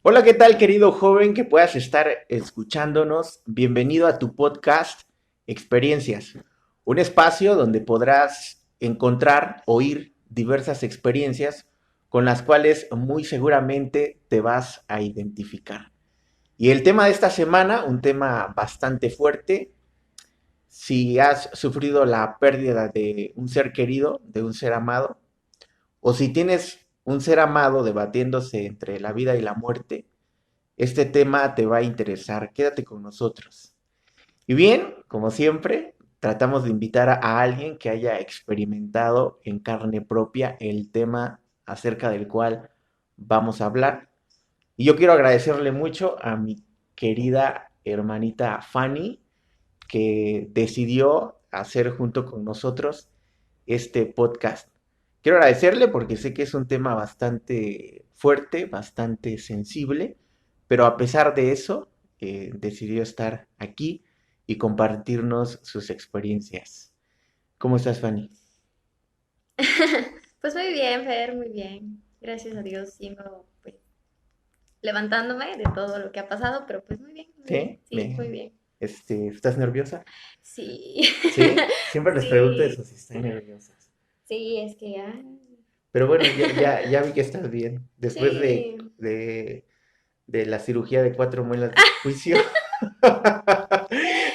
Hola, ¿qué tal, querido joven que puedas estar escuchándonos? Bienvenido a tu podcast Experiencias, un espacio donde podrás encontrar, oír diversas experiencias con las cuales muy seguramente te vas a identificar. Y el tema de esta semana, un tema bastante fuerte, si has sufrido la pérdida de un ser querido, de un ser amado, o si tienes un ser amado debatiéndose entre la vida y la muerte, este tema te va a interesar. Quédate con nosotros. Y bien, como siempre, tratamos de invitar a alguien que haya experimentado en carne propia el tema acerca del cual vamos a hablar. Y yo quiero agradecerle mucho a mi querida hermanita Fanny, que decidió hacer junto con nosotros este podcast. Quiero agradecerle porque sé que es un tema bastante fuerte, bastante sensible, pero a pesar de eso, decidió estar aquí y compartirnos sus experiencias. ¿Cómo estás, Fanny? Pues muy bien, Fer, muy bien. Gracias a Dios sigo pues levantándome de todo lo que ha pasado, pero pues muy bien, muy bien. ¿Sí? Sí, muy bien. ¿Estás nerviosa? Sí. ¿Sí? Siempre les pregunto Sí. eso, si están nerviosas. Sí, es que Pero bueno, ya vi que estás bien. Después sí. de la cirugía de cuatro muelas del juicio.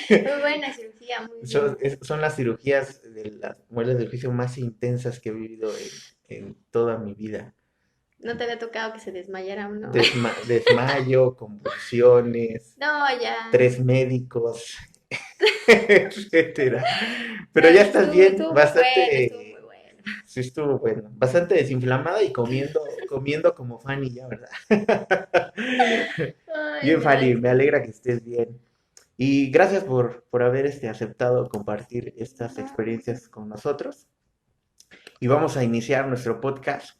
Muy buena cirugía, muy Son, bien. son las cirugías de las muelas del juicio más intensas que he vivido en toda mi vida. No te había tocado que se desmayara uno. Desmayo, convulsiones, No, ya. tres médicos, etcétera. No, Pero ya estás estuvo, bien, estuvo muy bueno, estuvo muy bastante, bueno. sí estuvo bueno, bastante desinflamada y comiendo como Fanny ya, ¿verdad? Ay, Bien, no, Fanny, es me que. alegra que estés bien. Y gracias por haber aceptado compartir estas No. experiencias con nosotros. Y vamos a iniciar nuestro podcast.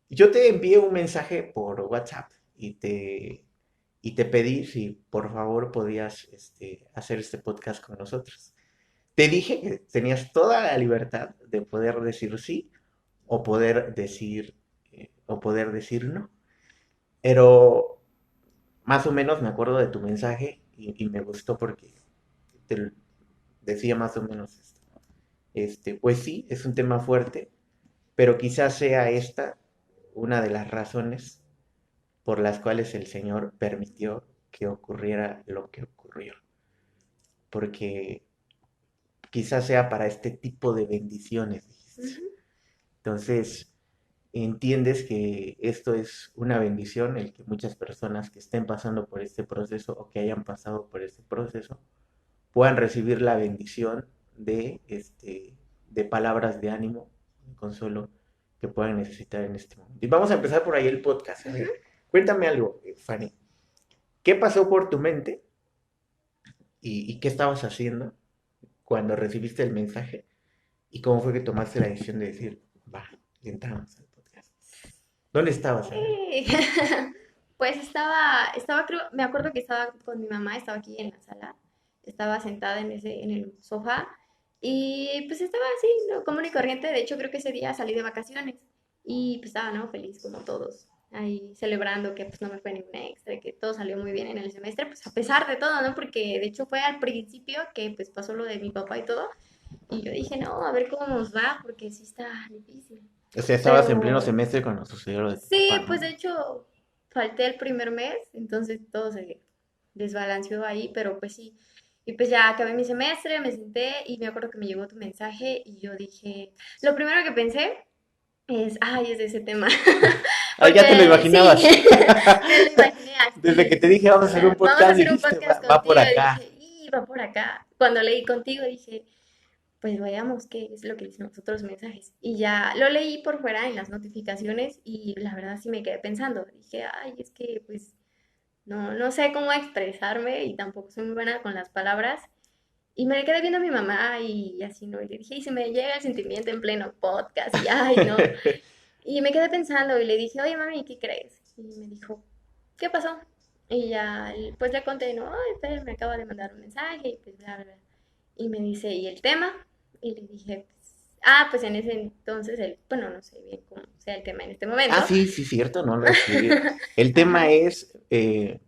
Yo te envié un mensaje por WhatsApp y te pedí si por favor podías hacer este podcast con nosotros. Te dije que tenías toda la libertad de poder decir sí o poder decir no. Pero más o menos me acuerdo de tu mensaje y me gustó porque te decía más o menos esto. Pues sí, es un tema fuerte, pero quizás sea esta una de las razones por las cuales el Señor permitió que ocurriera lo que ocurrió. Porque quizás sea para este tipo de bendiciones, dijiste. Ujú. Entonces, entiendes que esto es una bendición, el que muchas personas que estén pasando por este proceso o que hayan pasado por este proceso puedan recibir la bendición de palabras de ánimo, de consuelo que puedan necesitar en este momento. Y vamos a empezar por ahí el podcast. A Ujú. ver, cuéntame algo, Fanny. ¿Qué pasó por tu mente y qué estabas haciendo cuando recibiste el mensaje? ¿Y cómo fue que tomaste la decisión de decir, va, y entramos al podcast? ¿Dónde estabas? A ver. Sí. Pues creo, me acuerdo que estaba con mi mamá, estaba aquí en la sala, estaba sentada en el sofá y pues estaba así, ¿no? Común y corriente. De hecho, creo que ese día salí de vacaciones y pues estaba, ¿no? Feliz como todos, ahí celebrando que pues no me fue ninguna extra, que todo salió muy bien en el semestre, pues a pesar de todo, ¿no? Porque de hecho fue al principio que pues pasó lo de mi papá y todo y yo dije, no, a ver cómo nos va, porque sí está difícil. O sea, estabas en pleno Pero semestre cuando sucedió lo de tu papá, sí, pues ¿no? de hecho falté el primer mes, entonces todo se desbalanceó ahí, pero pues sí. Y pues ya acabé mi semestre, me senté y me acuerdo que me llegó tu mensaje y yo dije, lo primero que pensé es, ay, es de ese tema. Ah, ya te lo Porque sí, imaginabas. me lo imaginé Desde que así. te dije vamos a hacer un Vamos a podcast, hacer un dijiste, podcast va por contigo. acá. Dije, y va por acá. Cuando leí contigo dije, pues veamos qué es lo que dicen los otros mensajes. Y ya lo leí por fuera en las notificaciones y la verdad sí me quedé pensando. Dije, ay, es que pues no sé cómo expresarme y tampoco soy muy buena con las palabras. Y me quedé viendo a mi mamá y así, ¿no? Y le dije, y se me llega el sentimiento en pleno podcast y ay, no. Y me quedé pensando y le dije, oye, mami, ¿qué crees? Y me dijo, ¿qué pasó? Y ya, pues le conté, no, ay, Fer, me acaba de mandar un mensaje y pues bla, bla, bla. Y me dice, ¿y el tema? Y le dije, pues, Pues en ese entonces, bueno, no sé bien cómo sea el tema en este Ah, momento. sí, sí, cierto, no lo he escribido. El tema Ajá. es,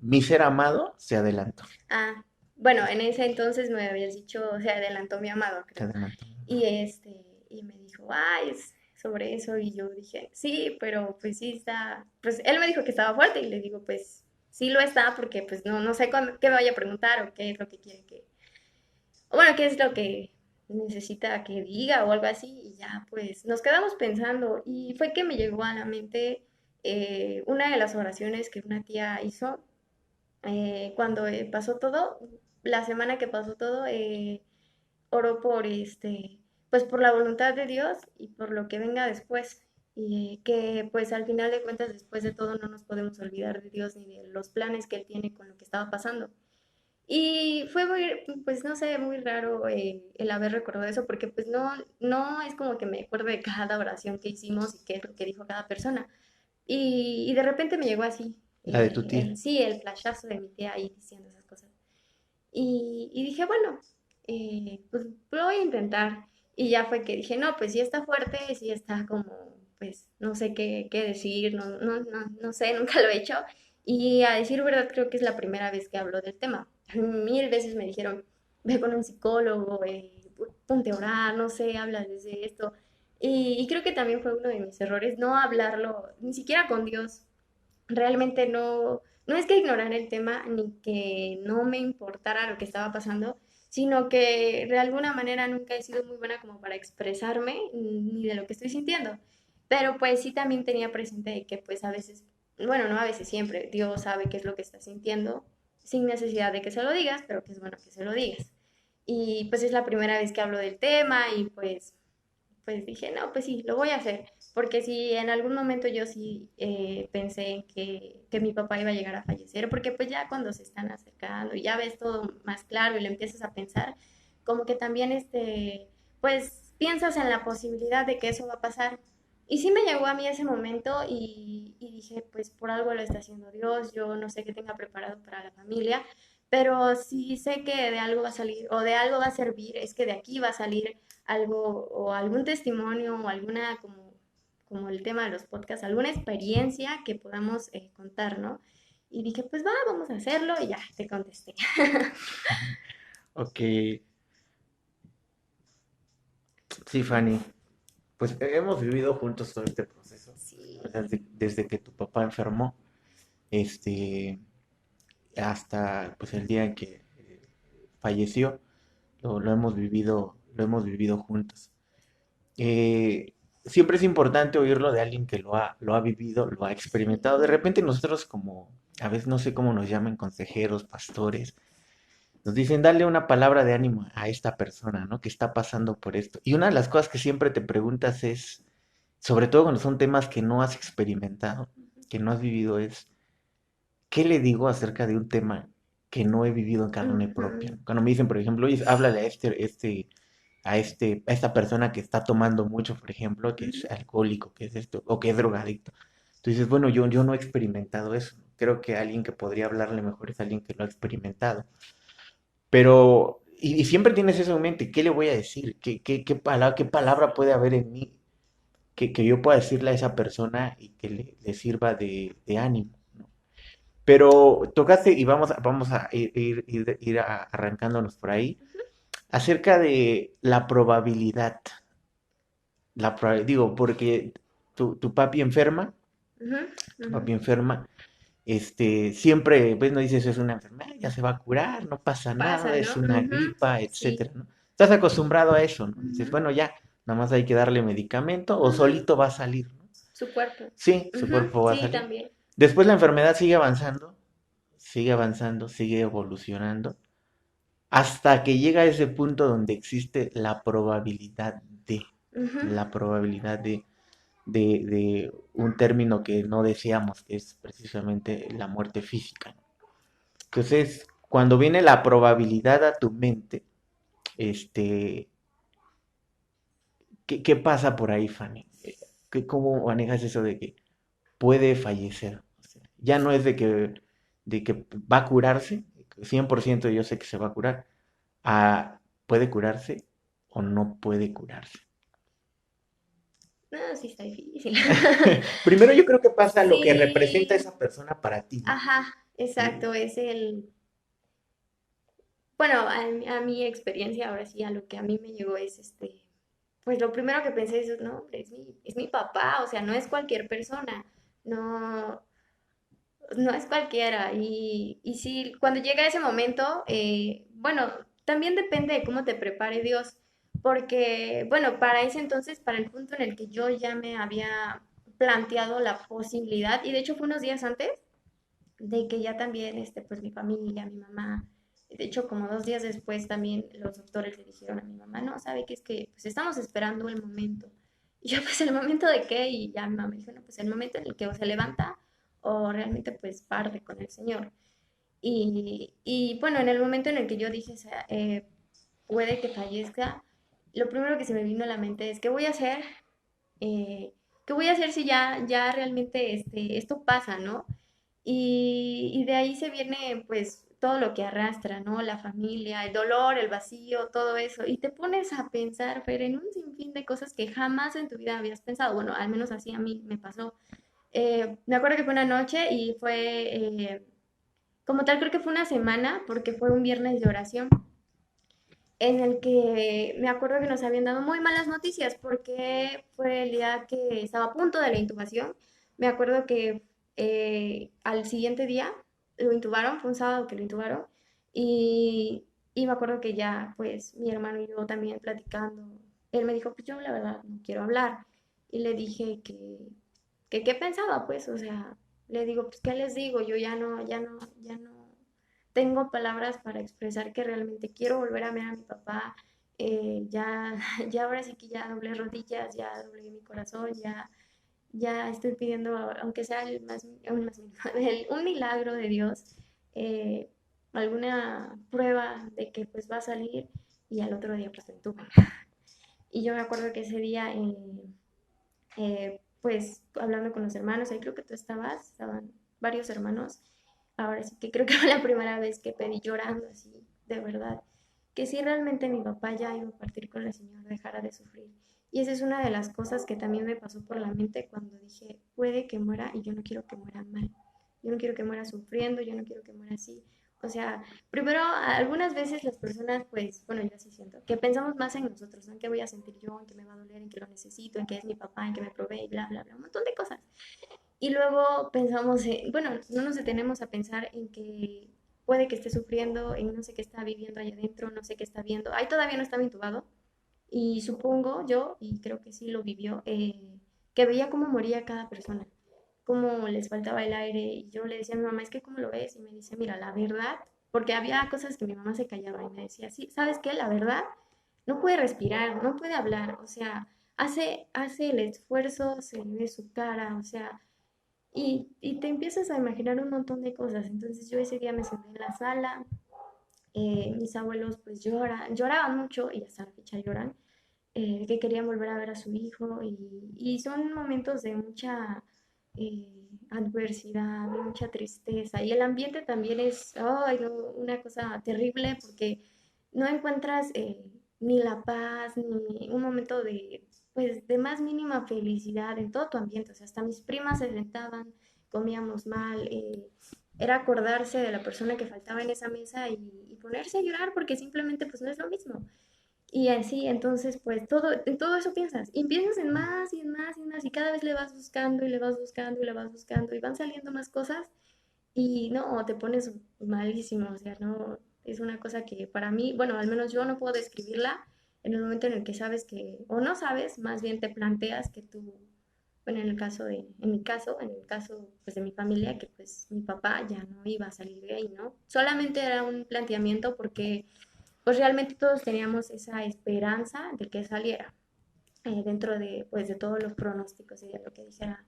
mi ser amado se adelantó. Ah, bueno, en ese entonces me habías dicho, se adelantó mi amado, Se creo. adelantó. Y me dijo, ay, es sobre eso. Y yo dije, sí, pero pues sí está. Pues él me dijo que estaba fuerte y le digo, pues sí lo está, porque pues no sé qué me vaya a preguntar o qué es lo que quiere que. O bueno, qué es lo que necesita que diga o algo así. Y ya, pues nos quedamos pensando. Y fue que me llegó a la mente una de las oraciones que una tía hizo cuando pasó todo, la semana que pasó todo, oró por pues por la voluntad de Dios y por lo que venga después. Y que pues al final de cuentas, después de todo, no nos podemos olvidar de Dios ni de los planes que Él tiene con lo que estaba pasando. Y fue muy, pues no sé, muy raro el haber recordado eso, porque pues no es como que me acuerdo de cada oración que hicimos y qué es lo que dijo cada persona. Y de repente me llegó así, La de tu tía. sí, el flashazo de mi tía ahí diciendo esas cosas. Y dije, bueno, pues lo voy a intentar. Y ya fue que dije, no, pues sí está fuerte, sí está como, pues no sé qué decir, no sé, nunca lo he hecho. Y a decir verdad, creo que es la primera vez que hablo del tema. Mil veces me dijeron, ve con un psicólogo, ponte a orar, no sé, habla desde esto. Y creo que también fue uno de mis errores, no hablarlo, ni siquiera con Dios. Realmente no es que ignorara el tema ni que no me importara lo que estaba pasando, sino que de alguna manera nunca he sido muy buena como para expresarme ni de lo que estoy sintiendo. Pero pues sí también tenía presente de que pues a veces, bueno, no a veces siempre, Dios sabe qué es lo que estás sintiendo sin necesidad de que se lo digas, pero que es bueno que se lo digas. Y pues es la primera vez que hablo del tema y pues dije, no, pues sí, lo voy a hacer, porque si en algún momento yo sí pensé en que mi papá iba a llegar a fallecer, porque pues ya cuando se están acercando y ya ves todo más claro y lo empiezas a pensar, como que también pues piensas en la posibilidad de que eso va a pasar. Y sí me llegó a mí ese momento y dije, pues por algo lo está haciendo Dios, yo no sé qué tenga preparado para la familia, pero sí sé que de algo va a salir o de algo va a servir, es que de aquí va a salir algo o algún testimonio o alguna, como el tema de los podcasts, alguna experiencia que podamos contar, ¿no? Y dije, pues va, vamos a hacerlo y ya, te contesté. Ok, sí, Fanny, pues hemos vivido juntos todo este proceso. O sea, Sí. desde que tu papá enfermó, este, hasta pues el día en que falleció, lo hemos vivido juntos. Eh, Siempre es importante oírlo de alguien que lo ha vivido, lo ha experimentado. De Sí. repente nosotros como, a veces no sé cómo nos llaman, consejeros, pastores, nos dicen, dale una palabra de ánimo a esta persona, ¿no? Que está pasando por esto. Y una de las cosas que siempre te preguntas es, sobre todo cuando son temas que no has experimentado, que no has vivido, es, ¿qué le digo acerca de un tema que no he vivido en carne propia? Ujú, Cuando me dicen, por ejemplo, oye, háblale a esta persona que está tomando mucho, por ejemplo, que es ujú. alcohólico, que es esto, o que es drogadicto. Tú dices, bueno, yo no he experimentado eso. Creo que alguien que podría hablarle mejor es alguien que lo ha experimentado. Pero, y siempre tienes eso en mente, ¿qué le voy a decir? ¿Qué palabra puede haber en mí que yo pueda decirle a esa persona y que le sirva de ánimo, ¿no? Pero tocaste, y vamos a arrancándonos por ahí, acerca de la probabilidad. Digo, porque tu papi enferma, Ujú, tu ujú. papi enferma, siempre, pues no dices es una enfermedad, ya se va a curar, no pasa nada, Pasa, es ¿no? una Ujú, gripa, sí. etcétera, ¿no? Estás acostumbrado a eso, ¿no? Dices, Ujú, bueno, ya, nada más hay que darle medicamento o ujú. solito va a salir, ¿no? Su cuerpo. Sí, su Ujú, cuerpo va a sí, salir. también. Después la enfermedad sigue avanzando, sigue evolucionando, hasta que llega a ese punto donde existe Ujú, la probabilidad de un término que no deseamos, que es precisamente la muerte física. Entonces, cuando viene la probabilidad a tu mente, este, ¿qué pasa por ahí, Fanny? ¿Cómo manejas eso de que puede fallecer? O sea, ya no es de que va a curarse, 100% yo sé que se va a curar, a puede curarse o no puede curarse. No, sí está difícil. Primero yo creo que pasa lo que representa Sí, esa persona para ti, ¿no? ajá, Y exacto, es el, bueno, a mi experiencia, ahora sí, a lo que a mí me llegó es pues lo primero que pensé es, no, es mi papá, o sea, no es cualquier persona, no, no es cualquiera. Y sí, cuando llega ese momento, bueno, también depende de cómo te prepare Dios, porque, bueno, para ese entonces, para el punto en el que yo ya me había planteado la posibilidad, y de hecho fue unos días antes, de que ya también, pues mi familia, mi mamá, de hecho como 2 días después también los doctores le dijeron a mi mamá, no, sabe que es que pues estamos esperando el momento. Y yo, pues el momento de qué, y ya mi mamá me dijo, no, pues el momento en el que o se levanta o realmente pues parte con el Señor. Y bueno, en el momento en el que yo dije, o sea, puede que fallezca, lo primero que se me vino a la mente es, ¿qué voy a hacer? Eh, ¿Qué voy a hacer si ya realmente esto pasa, ¿no? Y de ahí se viene pues todo lo que arrastra, ¿no? La familia, el dolor, el vacío, todo eso. Y te pones a pensar, Fer, en un sinfín de cosas que jamás en tu vida habías pensado. Bueno, al menos así a mí me pasó. Me acuerdo que fue una noche y como tal, creo que fue una semana porque fue un viernes de oración en el que me acuerdo que nos habían dado muy malas noticias porque fue el día que estaba a punto de la intubación. Me acuerdo que al siguiente día lo intubaron, fue un sábado que lo intubaron y me acuerdo que ya pues mi hermano y yo también platicando, él me dijo, pues yo la verdad no quiero hablar y le dije que qué pensaba pues, o sea, le digo, pues qué les digo, yo ya no tengo palabras para expresar que realmente quiero volver a ver a mi papá. Ya, ya ahora sí que ya doblé rodillas, ya doblé mi corazón, ya estoy pidiendo, aunque sea un milagro de Dios, eh, alguna prueba de que pues va a salir y al otro día pues lo entuban. Y yo me acuerdo que ese día, pues hablando con los hermanos, ahí creo que tú estaban varios hermanos. Ahora sí que creo que fue la primera vez que pedí llorando así, de verdad, que si realmente mi papá ya iba a partir con el Señor, dejara de sufrir. Y esa es una de las cosas que también me pasó por la mente cuando dije, puede que muera y yo no quiero que muera mal. Yo no quiero que muera sufriendo, yo no quiero que muera así. O sea, primero, algunas veces las personas, pues, bueno, yo sí siento, que pensamos más en nosotros, ¿no? En qué voy a sentir yo, en qué me va a doler, en qué lo necesito, en qué es mi papá, en qué me provee, bla, bla, bla, un montón de cosas. Y luego pensamos, bueno, no nos detenemos a pensar en que puede que esté sufriendo, en no sé qué está viviendo allá adentro, no sé qué está viendo. Ahí todavía no estaba intubado y supongo yo, y creo que sí lo vivió, que veía cómo moría cada persona, cómo les faltaba el aire. Y yo le decía a mi mamá, es que ¿cómo lo ves? Y me dice, mira, la verdad, porque había cosas que mi mamá se callaba y me decía, sí, ¿sabes qué? La verdad, no puede respirar, no puede hablar, o sea, hace el esfuerzo, se le ve su cara, o sea, y te empiezas a imaginar un montón de cosas. Entonces yo ese día me senté en la sala, mis abuelos pues lloraban mucho y hasta la fecha lloran, que querían volver a ver a su hijo y son momentos de mucha adversidad, de mucha tristeza y el ambiente también es ay, no, una cosa terrible porque no encuentras ni la paz ni un momento pues, de más mínima felicidad en todo tu ambiente. O sea, hasta mis primas se sentaban, comíamos mal, era acordarse de la persona que faltaba en esa mesa y ponerse a llorar porque simplemente pues no es lo mismo. Y así, entonces, pues en todo eso piensas. Y piensas en más y en más y en más. Y cada vez le vas buscando y le vas buscando y le vas buscando. Y van saliendo más cosas. Y no, te pones malísimo. O sea, no, es una cosa que para mí, bueno, al menos yo no puedo describirla en el momento en el que sabes que, o no sabes, más bien te planteas que tú, bueno, en mi caso, en el caso pues de mi familia, que pues mi papá ya no iba a salir de ahí, ¿no? Solamente era un planteamiento porque pues realmente todos teníamos esa esperanza de que saliera dentro de, pues, de todos los pronósticos y de lo que dijera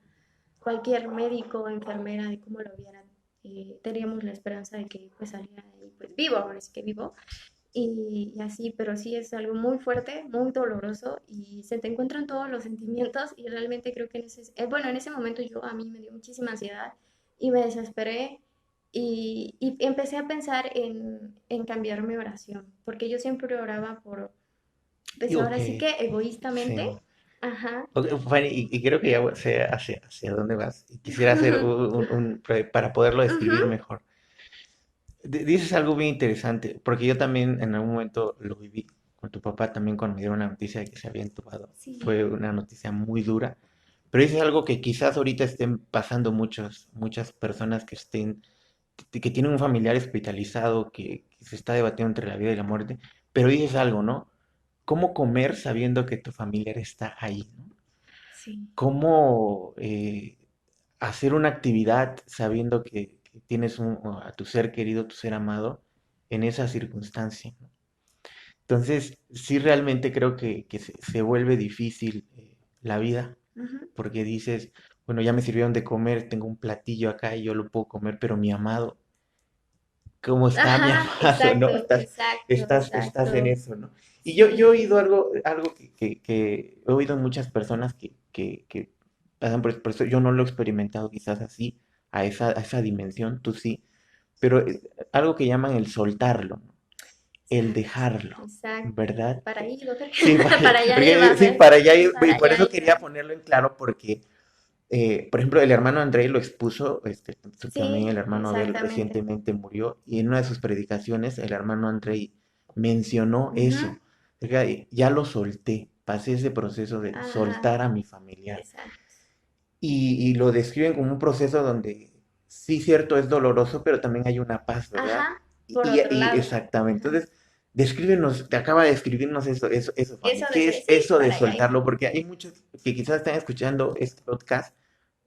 cualquier médico o enfermera de cómo lo vieran. Teníamos la esperanza de que pues saliera ahí, pues vivo, ahora sí que vivo, y así, pero sí es algo muy fuerte, muy doloroso y se te encuentran todos los sentimientos y realmente creo que bueno, en ese momento a mí me dio muchísima ansiedad y me desesperé y empecé a pensar en cambiar mi oración, porque yo siempre oraba por, pues digo ahora sí que, que egoístamente, sí. Ajá. Ok, Fanny, y creo que ya sé hacia dónde vas. Y quisiera hacer para poderlo Ujú. describir mejor. Dices algo bien interesante, porque yo también en algún momento lo viví con tu papá también cuando me dieron la noticia de que se había entubado. Sí. Fue una noticia muy dura, pero dices algo que quizás ahorita estén pasando muchas personas que tienen un familiar hospitalizado, que se está debatiendo entre la vida y la muerte, pero dices algo, ¿no? ¿Cómo comer sabiendo que tu familiar está ahí, ¿no? Sí. ¿Cómo hacer una actividad sabiendo que tienes a tu ser querido, tu ser amado, en esa circunstancia, ¿no? Entonces, sí realmente creo que se vuelve difícil la vida, Ujú. porque dices, bueno, ya me sirvieron de comer, tengo un platillo acá y yo lo puedo comer, pero mi amado, ¿cómo está mi Ajá, amado? ¿No? exacto, exacto, Estás en exacto. eso, ¿no? Y yo he Sí. oído algo que he oído en muchas personas que pasan por eso. Yo no lo he experimentado quizás así, a esa dimensión, tú sí, pero algo que llaman el soltarlo, ¿no? El Exacto, dejarlo, exacto. ¿verdad? Para ahí, ¿no? Sí, Para allá sí, ibas, para allá, para y por allá eso quería iba. ponerlo en claro, porque por ejemplo, el hermano Andrei lo expuso, también el Sí, hermano Abel exactamente. recientemente murió, y en una de sus predicaciones el hermano Andrei mencionó Ujú. eso. Oiga, ya lo solté, pasé ese proceso de Ajá, soltar a mi familiar. exacto. Y lo describen como un proceso donde, sí, cierto, es doloroso, pero también hay una paz, ¿verdad? Ajá, por otro lado. Exactamente. Ajá. Entonces, te acaba de describirnos eso, Fanny. Eso de ¿Qué ser, es sí, eso de para allá iba. soltarlo? Porque hay muchos que quizás están escuchando este podcast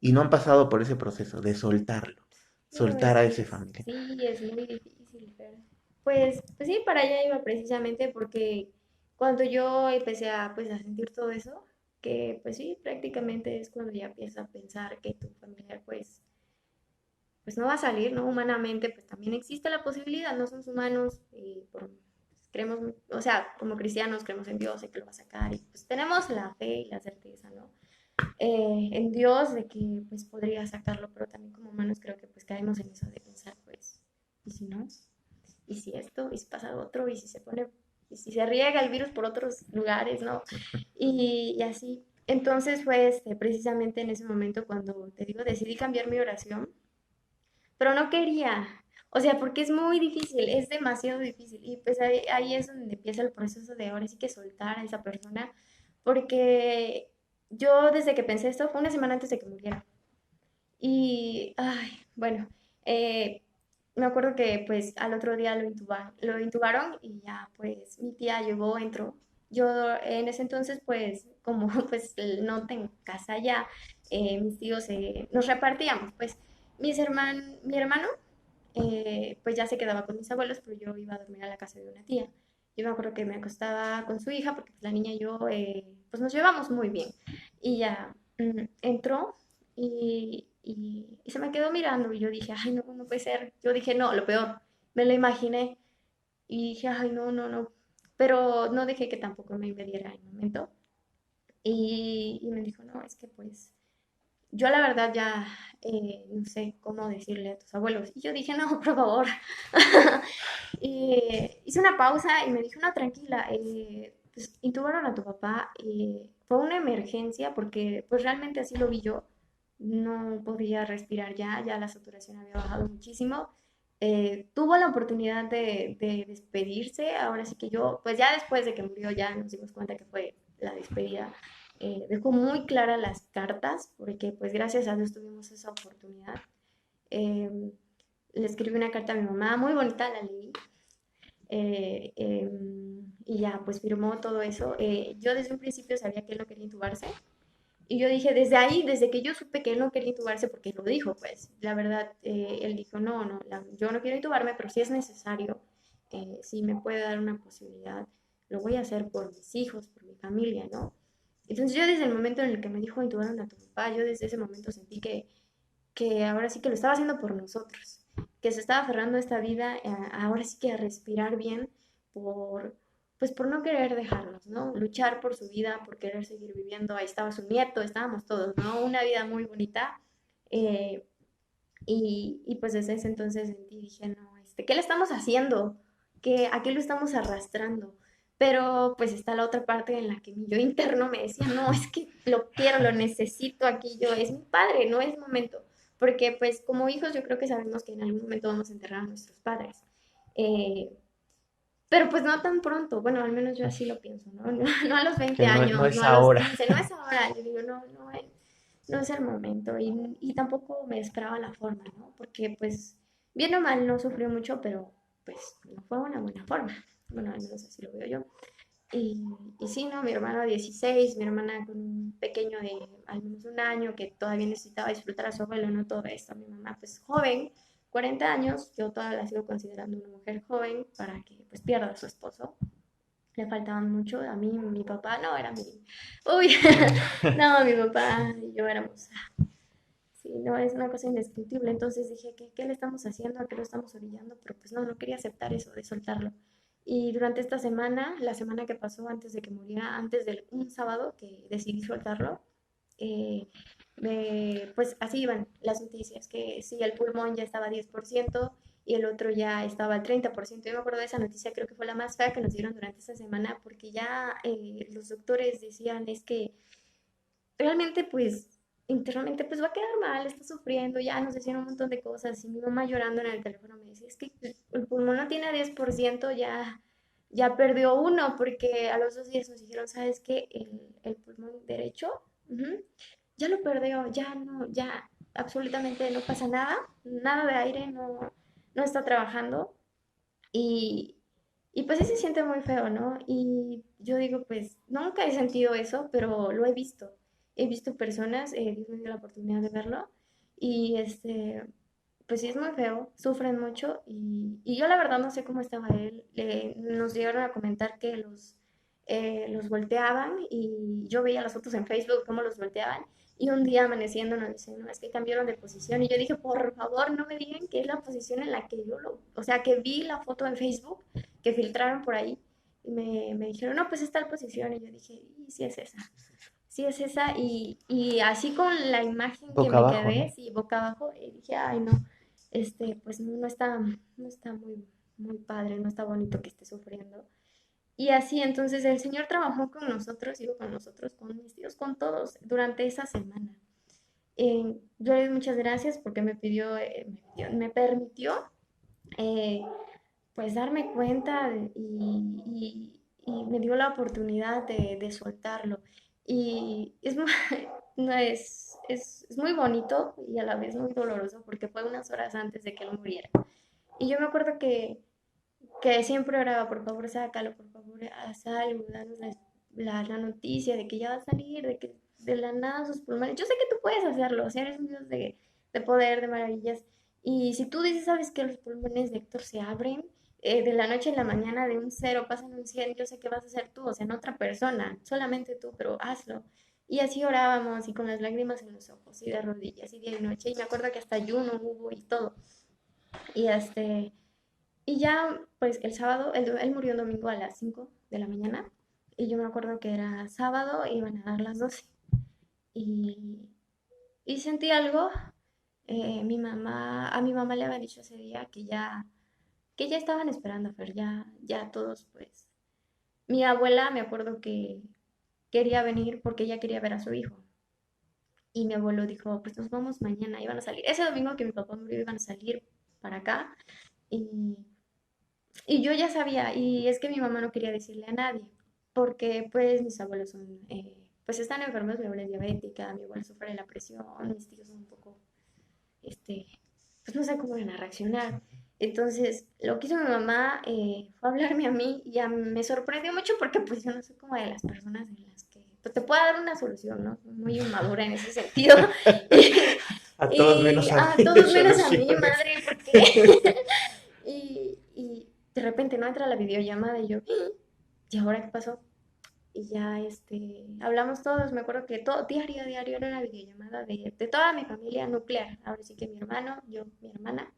y no han pasado por ese proceso de soltarlo, No, soltar a ese familiar. sí, es muy difícil, pero pues sí, para allá iba precisamente porque cuando yo empecé a, pues, a sentir todo eso, que pues sí, prácticamente es cuando ya empiezas a pensar que tu familiar pues no va a salir, ¿no? Humanamente, pues también existe la posibilidad, no somos humanos, y pues, creemos, o sea, como cristianos creemos en Dios, en que lo va a sacar, y pues tenemos la fe y la certeza, ¿no? En Dios de que pues podría sacarlo, pero también como humanos creo que pues caemos en eso de pensar, pues, ¿y si no? ¿Y si esto? ¿Y si pasa otro? ¿Y si se pone, y si se riega el virus por otros lugares, ¿no? Y así. Entonces fue precisamente en ese momento cuando te digo, decidí cambiar mi oración, pero no quería. O sea, porque es muy difícil, es demasiado difícil. Y pues ahí es donde empieza el proceso de ahora sí que soltar a esa persona, porque yo desde que pensé esto fue una semana antes de que muriera. Y, ay, bueno, eh, me acuerdo que pues al otro día lo intubaron y ya pues mi tía llegó, entró. Yo en ese entonces pues como pues no tengo casa ya, mis tíos nos repartíamos, pues mi hermano pues ya se quedaba con mis abuelos, pero yo iba a dormir a la casa de una tía. Yo me acuerdo que me acostaba con su hija porque pues, la niña y yo pues nos llevamos muy bien. Y ya entró y se me quedó mirando y yo dije, ay, no, no puede ser. Yo dije, no, lo peor, me lo imaginé y dije, ay, no, no, no. Pero no dejé que tampoco me invadiera el momento. Y me dijo, no, es que pues yo la verdad ya no sé cómo decirle a tus abuelos. Y yo dije, no, por favor. Y hice una pausa y me dijo, no, tranquila, pues intubaron a tu papá. Fue una emergencia porque pues realmente así lo vi yo. No podía respirar ya, ya la saturación había bajado muchísimo. Tuvo la oportunidad de despedirse, ahora sí que yo, pues ya después de que murió ya nos dimos cuenta que fue la despedida. Dejó muy claras las cartas porque pues gracias a Dios tuvimos esa oportunidad. Eh, Le escribí una carta a mi mamá, muy bonita, la leí. Y ya, pues firmó todo eso. Yo desde un principio sabía que él no quería intubarse. Y yo dije, desde ahí, desde que yo supe que él no quería intubarse, porque lo dijo, pues, la verdad, él dijo, no, no, yo no quiero intubarme, pero si es necesario, si me puede dar una posibilidad, lo voy a hacer por mis hijos, por mi familia, ¿no? Entonces yo desde el momento en el que me dijo intubaron a tu papá, yo desde ese momento sentí que ahora sí que lo estaba haciendo por nosotros, que se estaba aferrando a esta vida, ahora sí que a respirar bien por, pues por no querer dejarnos, ¿no? Luchar por su vida, por querer seguir viviendo. Ahí estaba su nieto, estábamos todos, ¿no? Una vida muy bonita. Eh, y pues desde ese entonces sentí, dije, no, ¿qué le estamos haciendo? ¿A qué lo estamos arrastrando? Pero pues está la otra parte en la que mi yo interno me decía, no, es que lo quiero, lo necesito aquí, yo, es mi padre, no es momento. Porque pues como hijos yo creo que sabemos que en algún momento vamos a enterrar a nuestros padres. Eh, pero pues no tan pronto, bueno, al menos yo así lo pienso, ¿no? No, no a los Que 20 no años, no es a los ahora. 15 no es ahora, yo digo, no es el momento y tampoco me esperaba la forma, ¿no? Porque pues bien o mal no sufrió mucho, pero pues no fue una buena forma, bueno, al menos así lo veo yo. Y, y sí, ¿no? Mi hermano 16, mi hermana con un pequeño de al menos un año que todavía necesitaba disfrutar a su abuelo, no todo esto. Mi mamá, pues joven, 40 años, yo todavía la sigo considerando una mujer joven para que pues pierda a su esposo. Le faltaban mucho, a mí, mi papá, no, era mi... Uy, no, mi papá y yo éramos... Sí, no, es una cosa indescriptible. Entonces dije, ¿qué le estamos haciendo? ¿A qué lo estamos orillando? Pero pues no quería aceptar eso, de soltarlo. Y durante esta semana, la semana que pasó antes de que muriera, antes de un sábado que decidí soltarlo, eh, pues así iban las noticias, que sí, el pulmón ya estaba a 10% y el otro ya estaba al 30%. Yo me acuerdo de esa noticia, creo que fue la más fea que nos dieron durante esta semana, porque ya los doctores decían, es que realmente pues internamente pues va a quedar mal, está sufriendo, ya nos decían un montón de cosas y mi mamá llorando en el teléfono me decía, es que el pulmón no tiene 10%, ya perdió uno, porque a los 2 días nos dijeron, ¿sabes qué? El pulmón derecho, ujú, ya lo perdió, ya no, ya absolutamente no pasa nada, nada de aire, no está trabajando y, y pues sí se siente muy feo, ¿no? Y yo digo, pues nunca he sentido eso, pero lo he visto. He visto personas, Dios me dio la oportunidad de verlo, y pues sí es muy feo, sufren mucho, y yo la verdad no sé cómo estaba él. Nos llegaron a comentar que los volteaban, y yo veía las fotos en Facebook, cómo los volteaban, y un día amaneciendo nos dicen, no, es que cambiaron de posición. Y yo dije, por favor, no me digan que es la posición en la que o sea, que vi la foto en Facebook, que filtraron por ahí, y me dijeron, no, pues es tal posición. Y yo dije, y sí es esa. Y así con la imagen que Boca me abajo, quedé, ¿no? sí, boca abajo, y dije, ay, no, pues no está muy padre, no está bonito que esté sufriendo. Y así, entonces el Señor trabajó con nosotros, digo con nosotros, con mis tíos, con todos, durante esa semana. Yo le doy muchas gracias porque me permitió, eh, pues darme cuenta y me dio la oportunidad de soltarlo. Y no es muy bonito y a la vez muy doloroso porque fue unas horas antes de que él muriera. Y yo me acuerdo que siempre oraba, por favor, sácalo, por favor, haz algo, danos la noticia de que ya va a salir, de que de la nada sus pulmones. Yo sé que tú puedes hacerlo, o sea, eres un Dios de poder, de maravillas. Y si tú dices, sabes que los pulmones de Héctor se abren, de la noche a la mañana, de un cero pasan un 100, yo sé que vas a ser tú, o sea, no otra persona, solamente tú, pero hazlo. Y así orábamos y con las lágrimas en los ojos y de rodillas y día y noche. Y me acuerdo que hasta ayuno hubo y todo. Y y ya, pues el sábado, él murió un domingo a las 5 de la mañana. Y yo me acuerdo que era sábado, iban a dar las 12. Y, y sentí algo. A mi mamá le había dicho ese día que ya estaban esperando a Fer, ya todos, pues. Mi abuela, me acuerdo que quería venir porque ella quería ver a su hijo. Y mi abuelo dijo, pues nos vamos mañana, iban a salir. Ese domingo que mi papá murió, iban a salir para acá. Y Y yo ya sabía, y es que mi mamá no quería decirle a nadie, porque pues mis abuelos pues están enfermos, mi abuela es diabética, mi abuelo sufre de la presión, mis tíos son un poco, este, pues no sé cómo van a reaccionar. Entonces, lo que hizo mi mamá fue hablarme a mí y me sorprendió mucho porque pues yo no soy como de las personas en las que pues, te pueda dar una solución, ¿no? Soy muy inmadura en ese sentido. A todos Y menos a a mí de todos menos a mí, soluciones. madre, porque y de repente no entra la videollamada y yo, "Ah, ¿y ahora qué pasó?". Y ya hablamos todos, me acuerdo que todo, diario era la videollamada de toda mi familia nuclear. Ahora sí que mi hermano, yo, mi hermana,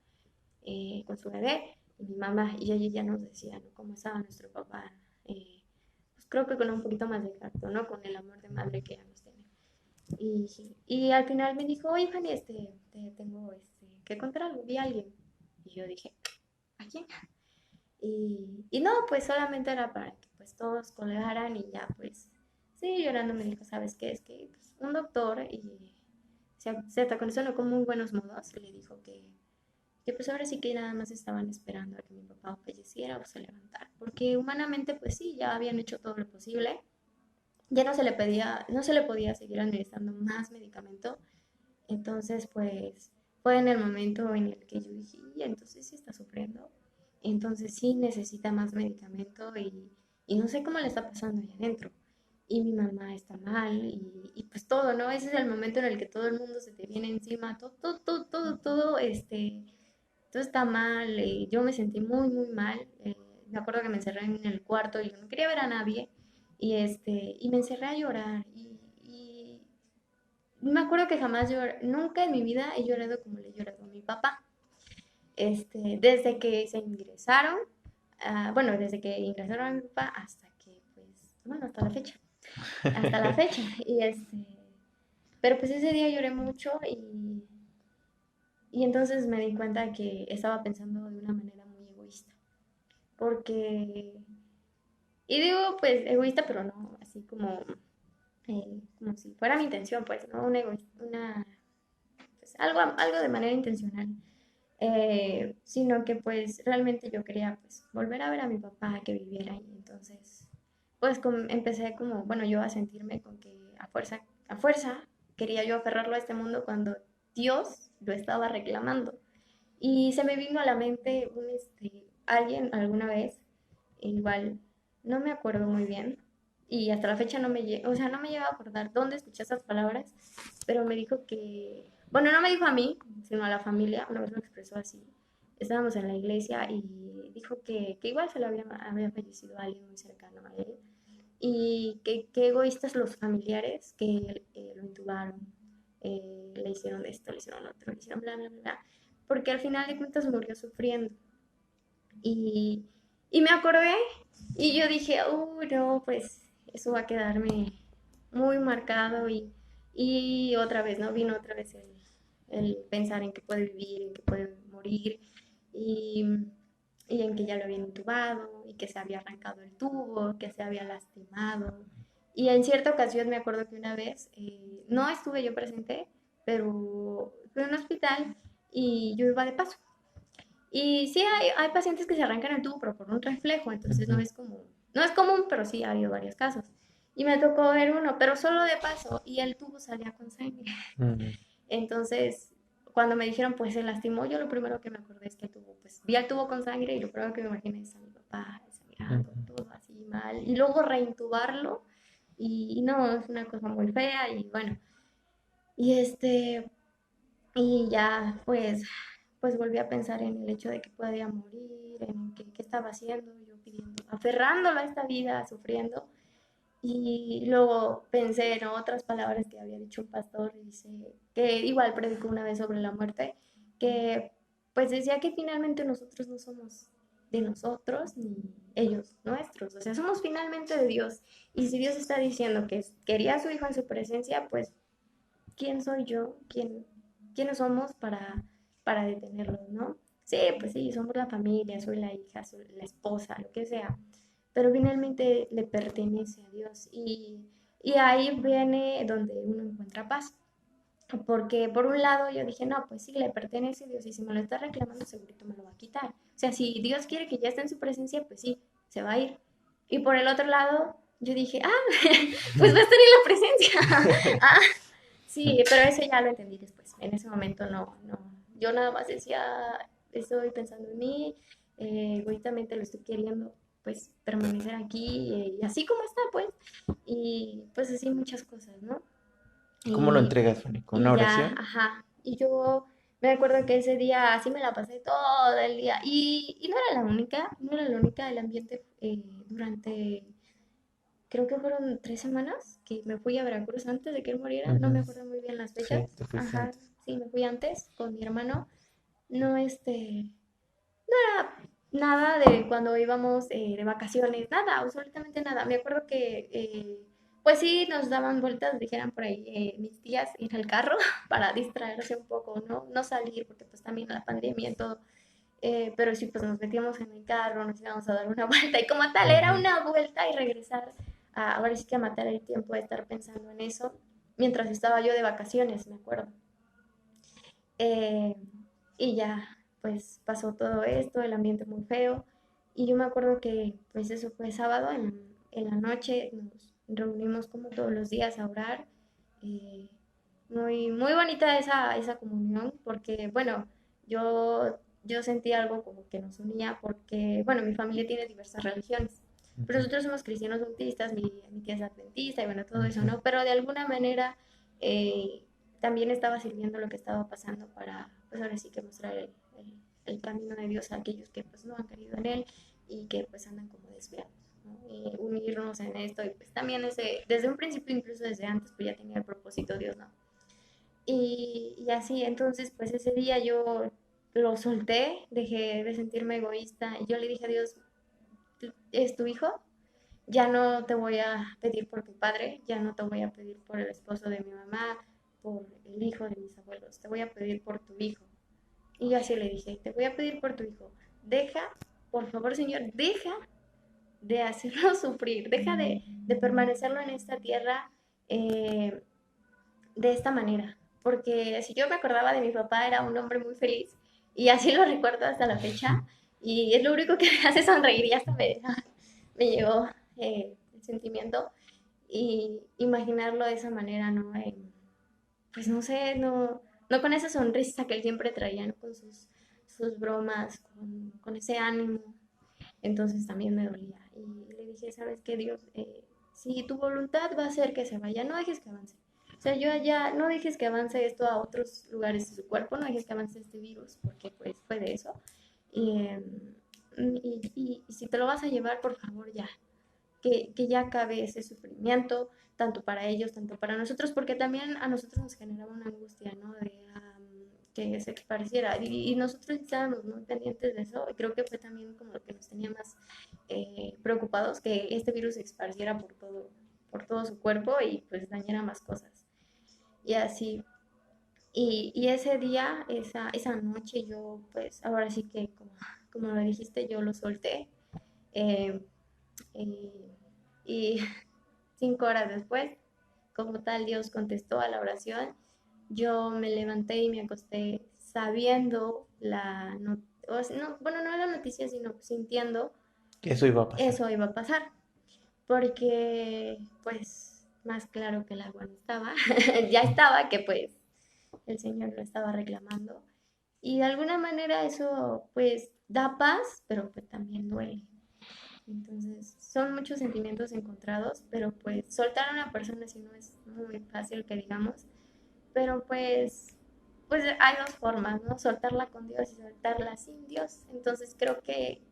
con su bebé, y mi mamá, y ella ya nos decía, ¿no? Cómo estaba nuestro papá. Pues creo que con un poquito más de tacto, ¿no? Con el amor de madre que ambos tienen. Y al final me dijo, oye, Fanny, te tengo que contar algo, vi a alguien. Y yo dije, ¿a quién? Y no, pues solamente era para que pues todos colgaran y ya pues, sí, llorando me dijo, ¿sabes qué? Es que pues, un doctor y se te acondicionó con muy buenos modos, le dijo que pues ahora sí que nada más estaban esperando a que mi papá falleciera o se levantara, porque humanamente pues sí, ya habían hecho todo lo posible, ya no se le pedía, no se le podía seguir administrando más medicamento, entonces pues fue en el momento en el que yo dije, y entonces sí está sufriendo, entonces sí necesita más medicamento y no sé cómo le está pasando allá adentro. Y mi mamá está mal y pues todo, ¿no? Ese es el momento en el que todo el mundo se te viene encima, todo, todo está mal, yo me sentí muy, muy mal. Me acuerdo que me encerré en el cuarto y yo no quería ver a nadie. Y me encerré a llorar. Y me acuerdo que jamás lloré, nunca en mi vida he llorado como le he llorado a mi papá. Desde que se ingresaron, bueno, desde que ingresaron a mi papá hasta que, pues, bueno, hasta la fecha. Hasta la fecha. Pero pues ese día lloré mucho y entonces me di cuenta que estaba pensando de una manera muy egoísta. Porque, y digo pues egoísta, pero no así como si fuera mi intención, pues, ¿no? Pues, algo de manera intencional. Sino que pues realmente yo quería pues volver a ver a mi papá que viviera ahí. Entonces, pues empecé como, bueno, yo a sentirme con que a fuerza quería yo aferrarlo a este mundo cuando Dios lo estaba reclamando. Y se me vino a la mente alguien alguna vez, igual, no me acuerdo muy bien, y hasta la fecha o sea, no me llevo a acordar dónde escuché esas palabras, pero me dijo que, bueno, no me dijo a mí, sino a la familia, una vez me expresó así. Estábamos en la iglesia y dijo que igual había fallecido alguien muy cercano a él y que egoístas los familiares que lo intubaron, le hicieron esto, le hicieron otro, le hicieron bla, bla, bla, porque al final de cuentas murió sufriendo. Y, y me acordé y yo dije, no, pues eso va a quedarme muy marcado y otra vez, ¿no? Vino otra vez el pensar en que puede vivir, en que puede morir y, y en que ya lo habían intubado y que se había arrancado el tubo, que se había lastimado. Y en cierta ocasión me acuerdo que una vez, no estuve yo presente, pero fue a un hospital y yo iba de paso. Y sí, hay pacientes que se arrancan el tubo, pero por un reflejo, entonces Ujú, no es común, pero sí ha habido varios casos. Y me tocó ver uno, pero solo de paso, y el tubo salía con sangre. ujú, Entonces, cuando me dijeron, pues se lastimó, yo lo primero que me acordé es que el tubo, pues vi al tubo con sangre y lo primero que me imaginé es a mi papá sangrando, ujú. todo así mal. Y luego reintubarlo, y no, es una cosa muy fea, y bueno. Y y ya, pues volví a pensar en el hecho de que podía morir, en qué estaba haciendo, yo pidiendo, aferrándolo a esta vida, sufriendo. Y luego pensé en otras palabras que había dicho un pastor, dice, que igual predicó una vez sobre la muerte, que pues decía que finalmente nosotros no somos de nosotros ni ellos nuestros, o sea, somos finalmente de Dios. Y si Dios está diciendo que quería a su hijo en su presencia, pues ¿quién soy yo? ¿Quiénes somos para detenerlo, no? Sí, pues sí, somos la familia, soy la hija, soy la esposa, lo que sea, pero finalmente le pertenece a Dios y ahí viene donde uno encuentra paz. Porque por un lado yo dije, no, pues sí, le pertenece a Dios y si me lo está reclamando segurito me lo va a quitar. O sea, si Dios quiere que ya esté en su presencia, pues sí, se va a ir. Y por el otro lado, yo dije, pues va a estar en la presencia. Ah, sí, pero eso ya lo entendí después. En ese momento no. Yo nada más decía, estoy pensando en mí, egoístamente lo estoy queriendo, pues permanecer aquí y así como está, pues. Y pues así muchas cosas, ¿no? ¿Cómo lo Y, entregas, Fanny? ¿Con una y ya, oración? ajá. Y yo me acuerdo que ese día así me la pasé todo el día. Y no era la única, no era la única del ambiente durante creo que fueron 3 semanas que me fui a Veracruz antes de que él muriera, no me Ujú. acuerdo muy bien las Sí, fechas, te fuiste ajá, antes. sí, me fui antes con mi hermano, no, no era nada de cuando íbamos de vacaciones, nada, absolutamente nada, me acuerdo que, pues sí, nos daban vueltas, dijeran por ahí, mis tías en el carro para distraerse un poco, ¿no? No salir, porque pues también la pandemia y todo, pero sí, pues nos metíamos en el carro, nos íbamos a dar una vuelta y como tal era Ujú. una vuelta y regresar ahora sí que a matar el tiempo de estar pensando en eso mientras estaba yo de vacaciones, me acuerdo. Eh, y ya, pues pasó todo esto, el ambiente muy feo. Y yo me acuerdo que, pues eso fue sábado, en la noche nos reunimos como todos los días a orar. eh, muy, muy bonita esa comunión, porque, bueno, yo sentí algo como que nos unía, porque, bueno, mi familia tiene diversas religiones. Pero Ujú. nosotros somos cristianos bautistas, mi tía es adventista y bueno, todo eso, Ujú. ¿no? Pero de alguna manera eh, también estaba sirviendo lo que estaba pasando para, pues ahora sí que mostrar el camino de Dios a aquellos que pues no han creído en Él y que pues andan como desviados, ¿no? Y unirnos en esto y pues también desde un principio, incluso desde antes, pues ya tenía el propósito Dios, ¿no? Y así, entonces pues ese día yo lo solté, dejé de sentirme egoísta y yo le dije a Dios, es tu hijo, ya no te voy a pedir por tu padre, ya no te voy a pedir por el esposo de mi mamá, por el hijo de mis abuelos, te voy a pedir por tu hijo. Y yo así le dije, te voy a pedir por tu hijo, deja, por favor Señor, deja de hacerlo sufrir, deja de permanecerlo en esta tierra eh, de esta manera. Porque si yo me acordaba de mi papá, era un hombre muy feliz y así lo recuerdo hasta la fecha. Y es lo único que me hace sonreír y hasta me llegó el sentimiento. Y imaginarlo de esa manera, ¿no? Pues no sé, no con esa sonrisa que él siempre traía, ¿no? Con sus bromas, con ese ánimo. Entonces también me dolía. Y le dije, ¿sabes qué, Dios? Si tu voluntad va a ser que se vaya, no dejes que avance. O sea, yo allá, no dejes que avance esto a otros lugares de su cuerpo, no dejes que avance este virus, porque pues fue de eso. Y, y si te lo vas a llevar, por favor, ya, que ya acabe ese sufrimiento, tanto para ellos, tanto para nosotros, porque también a nosotros nos generaba una angustia, ¿no? De que se esparciera. Y nosotros estábamos muy pendientes de eso, y creo que fue también como lo que nos tenía más preocupados, que este virus se esparciera por todo su cuerpo y pues dañara más cosas. Y así. Y ese día, esa noche, yo pues ahora sí que como lo dijiste, yo lo solté. Eh, eh, y 5 horas después, como tal, Dios contestó a la oración. Yo me levanté y me acosté sabiendo o sea, no, bueno, no la noticia, sino sintiendo Que eso iba a pasar. eso iba a pasar, porque pues más claro que el agua no estaba, ya estaba que pues el Señor lo estaba reclamando. Y de alguna manera eso pues da paz, pero pues también duele. Entonces, son muchos sentimientos encontrados, pero pues soltar a una persona si no es muy fácil que digamos, pero pues hay dos formas, ¿no? Soltarla con Dios y soltarla sin Dios. Entonces, creo que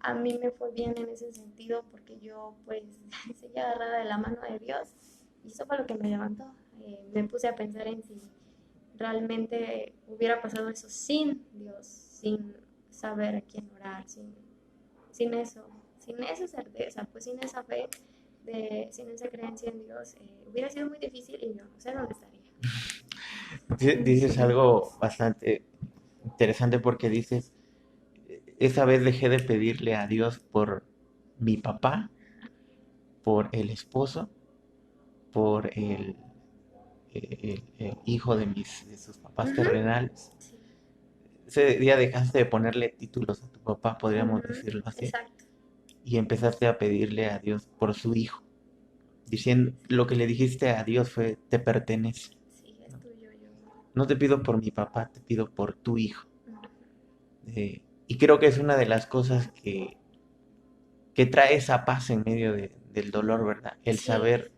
a mí me fue bien en ese sentido porque yo pues seguí agarrada de la mano de Dios y eso fue lo que me levantó. Me puse a pensar en si realmente hubiera pasado eso sin Dios, sin saber a quién orar, sin eso, sin esa certeza, pues sin esa fe, sin esa creencia en Dios, hubiera sido muy difícil y yo no sé dónde estaría. Dices Sí. algo bastante interesante porque dices, esa vez dejé de pedirle a Dios por mi papá, por el esposo, por el hijo de sus papás Ujú, terrenales. sí. Ese día dejaste de ponerle títulos a tu papá, podríamos Ujú, decirlo así, exacto. y empezaste a pedirle a Dios por su hijo, diciendo, lo que le dijiste a Dios fue, te pertenece. Sí, es No, tuyo, yo. no te pido por mi papá, te pido por tu hijo. Ujú, Y creo que es una de las cosas que trae esa paz en medio del dolor, ¿verdad? El sí. saber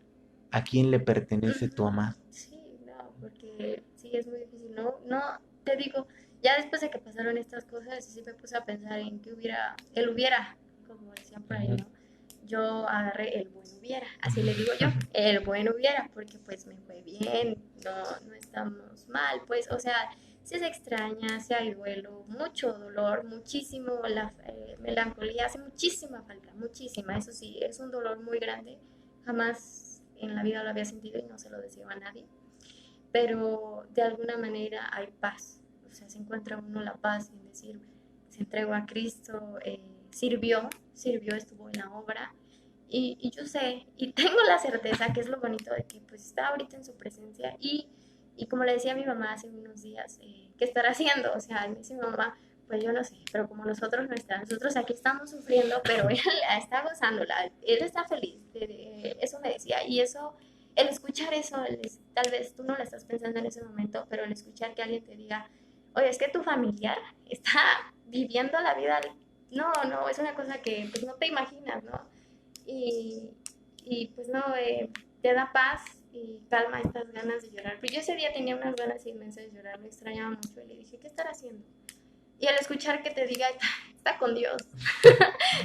a quién le pertenece tu Ujú, amado. sí, no, porque sí es muy difícil, ¿no? No, te digo, ya después de que pasaron estas cosas, sí me puse a pensar en que él hubiera, como decían por ahí, Ujú. ¿no? Yo agarré el buen hubiera, así le digo yo, el buen hubiera, porque pues me fue bien, no estamos mal, pues, o sea, sí se extraña, sí hay duelo, mucho dolor, muchísimo, la melancolía hace muchísima falta, muchísima, eso sí, es un dolor muy grande, jamás en la vida lo había sentido y no se lo deseo a nadie, pero de alguna manera hay paz, o sea, se encuentra uno la paz en decir, se entregó a Cristo, sirvió, estuvo en la obra. Y yo sé, y tengo la certeza que es lo bonito de que pues está ahorita en su presencia y como le decía a mi mamá hace unos días, ¿qué estará haciendo? O sea, me dice mi mamá, pues yo no sé, pero como nosotros no estamos, nosotros aquí estamos sufriendo, pero él está gozándola, él está feliz, eso me decía, y eso, el escuchar eso, tal vez tú no lo estás pensando en ese momento, pero el escuchar que alguien te diga, oye, es que tu familiar está viviendo la vida, no, es una cosa que pues no te imaginas, ¿no? Y, y pues no, te da paz y calma estas ganas de llorar. Pero yo ese día tenía unas ganas inmensas de llorar, me extrañaba mucho y le dije, ¿qué estará haciendo? Y al escuchar que te diga, está con Dios,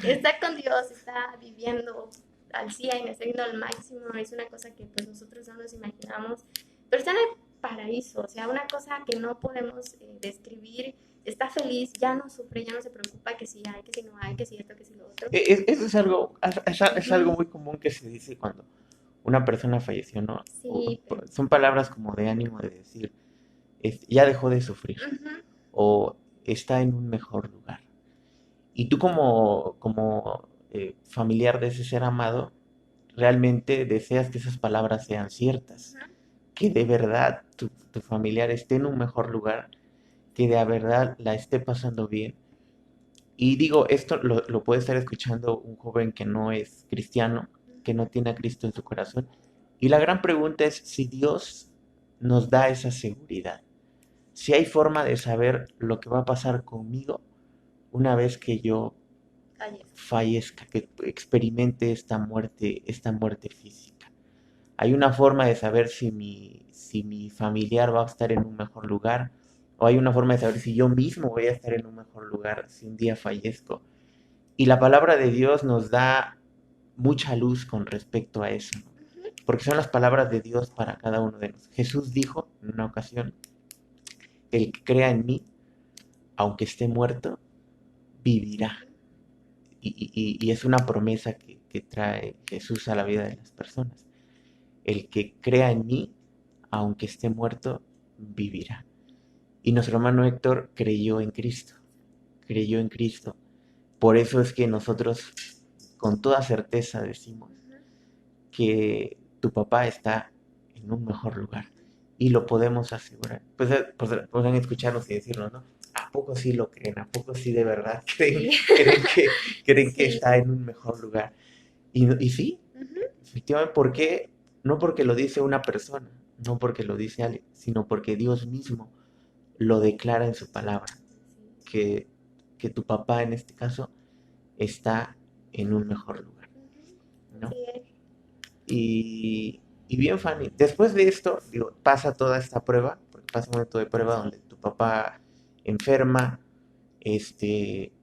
está con Dios, está viviendo al 100, está viviendo al máximo, es una cosa que pues nosotros no nos imaginamos, pero está en el paraíso, o sea, una cosa que no podemos describir, está feliz, ya no sufre, ya no se preocupa que si hay, que si no hay, que si esto, que si lo otro. Eso es algo Ujú. muy común que se dice cuando una persona falleció, ¿no? Sí, pero... Son palabras como de ánimo de decir, ya dejó de sufrir Ujú. o está en un mejor lugar. Y tú como familiar de ese ser amado, realmente deseas que esas palabras sean ciertas, Ujú. que de verdad tu familiar esté en un mejor lugar, que de verdad la esté pasando bien. Y digo, esto lo puede estar escuchando un joven que no es cristiano, que no tiene a Cristo en su corazón. Y la gran pregunta es si Dios nos da esa seguridad, si hay forma de saber lo que va a pasar conmigo una vez que yo Fallezca. fallezca, que experimente esta muerte física. Hay una forma de saber si mi familiar va a estar en un mejor lugar, o hay una forma de saber si yo mismo voy a estar en un mejor lugar si un día fallezco. Y la palabra de Dios nos da mucha luz con respecto a eso, ¿no? Ujú. Porque son las palabras de Dios para cada uno de nosotros. Jesús dijo en una ocasión, el que crea en mí, aunque esté muerto, vivirá. Ujú. Y es una promesa que trae Jesús a la vida de las personas. El que crea en mí, aunque esté muerto, vivirá. Y nuestro hermano Héctor creyó en Cristo, creyó en Cristo. Por eso es que nosotros con toda certeza decimos Ujú. que tu papá está en un mejor lugar y lo podemos asegurar. Pues podrán escucharnos y decirnos, ¿no? ¿A poco sí lo creen? ¿A poco sí de verdad Sí, creen que sí. está en un mejor lugar? Y sí, Ujú. efectivamente, ¿por qué? No porque lo dice una persona, no porque lo dice alguien, sino porque Dios mismo lo declara en su palabra, Sí. que, que tu papá en este caso está en un mejor lugar, Ujú. ¿no? Así es. Y bien, Fanny, después de esto, digo, pasa toda esta prueba, porque pasa un momento de prueba Sí. donde tu papá enferma,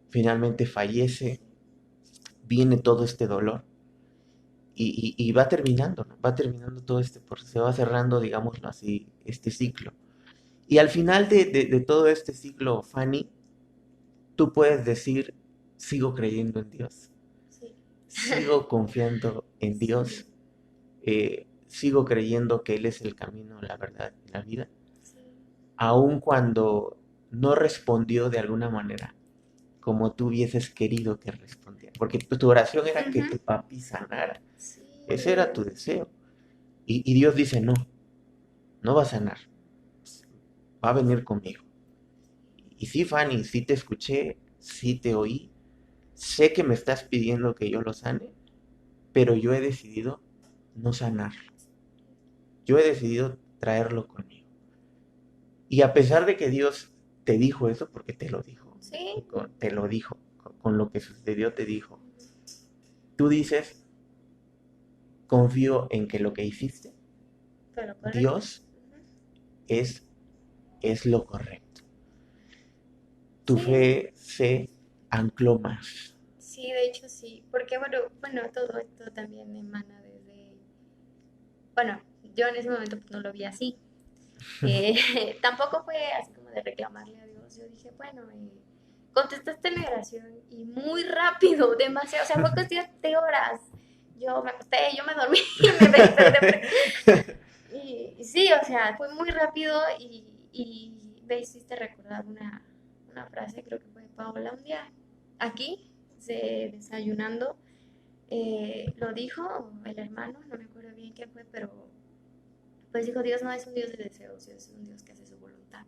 finalmente fallece, Sí. viene todo este dolor y va terminando, ¿no? Va terminando todo este proceso, se va cerrando, digámoslo así, este ciclo. Y al final de todo este ciclo, Fanny, tú puedes decir, sigo creyendo en Dios, Sí. sigo confiando en Sí. Dios, sigo creyendo que Él es el camino, la verdad y la vida, Sí. aun cuando no respondió de alguna manera como tú hubieses querido que respondiera. Porque tu oración era que Ujú. tu papi sanara, Sí. ese era tu deseo. Y Dios dice, no, no va a sanar, va a venir conmigo. Y sí, Fanny, sí te escuché, sí te oí, sé que me estás pidiendo que yo lo sane, pero yo he decidido no sanarlo. Yo he decidido traerlo conmigo. Y a pesar de que Dios te dijo eso, porque te lo dijo, Sí. te lo dijo, con lo que sucedió te dijo, Ujú. tú dices, confío en que lo que hiciste, Pero correcto. Dios Ujú. es, es lo correcto. Tu Sí. fe se ancló más. Sí, de hecho sí. Porque bueno, todo esto también emana desde. Bueno, yo en ese momento pues, no lo vi así. Tampoco fue así como de reclamarle a Dios. Yo dije, bueno, contestaste mi oración y muy rápido, demasiado, o sea, fue cuestión de horas. Yo me acosté, yo me dormí y me desperté. Y sí, o sea, fue muy rápido y me hiciste recordar una frase, creo que fue de Paola un día, aquí, desayunando, lo dijo el hermano, no me acuerdo bien qué fue, pero pues dijo, Dios no es un Dios de deseos, Dios es un Dios que hace su voluntad.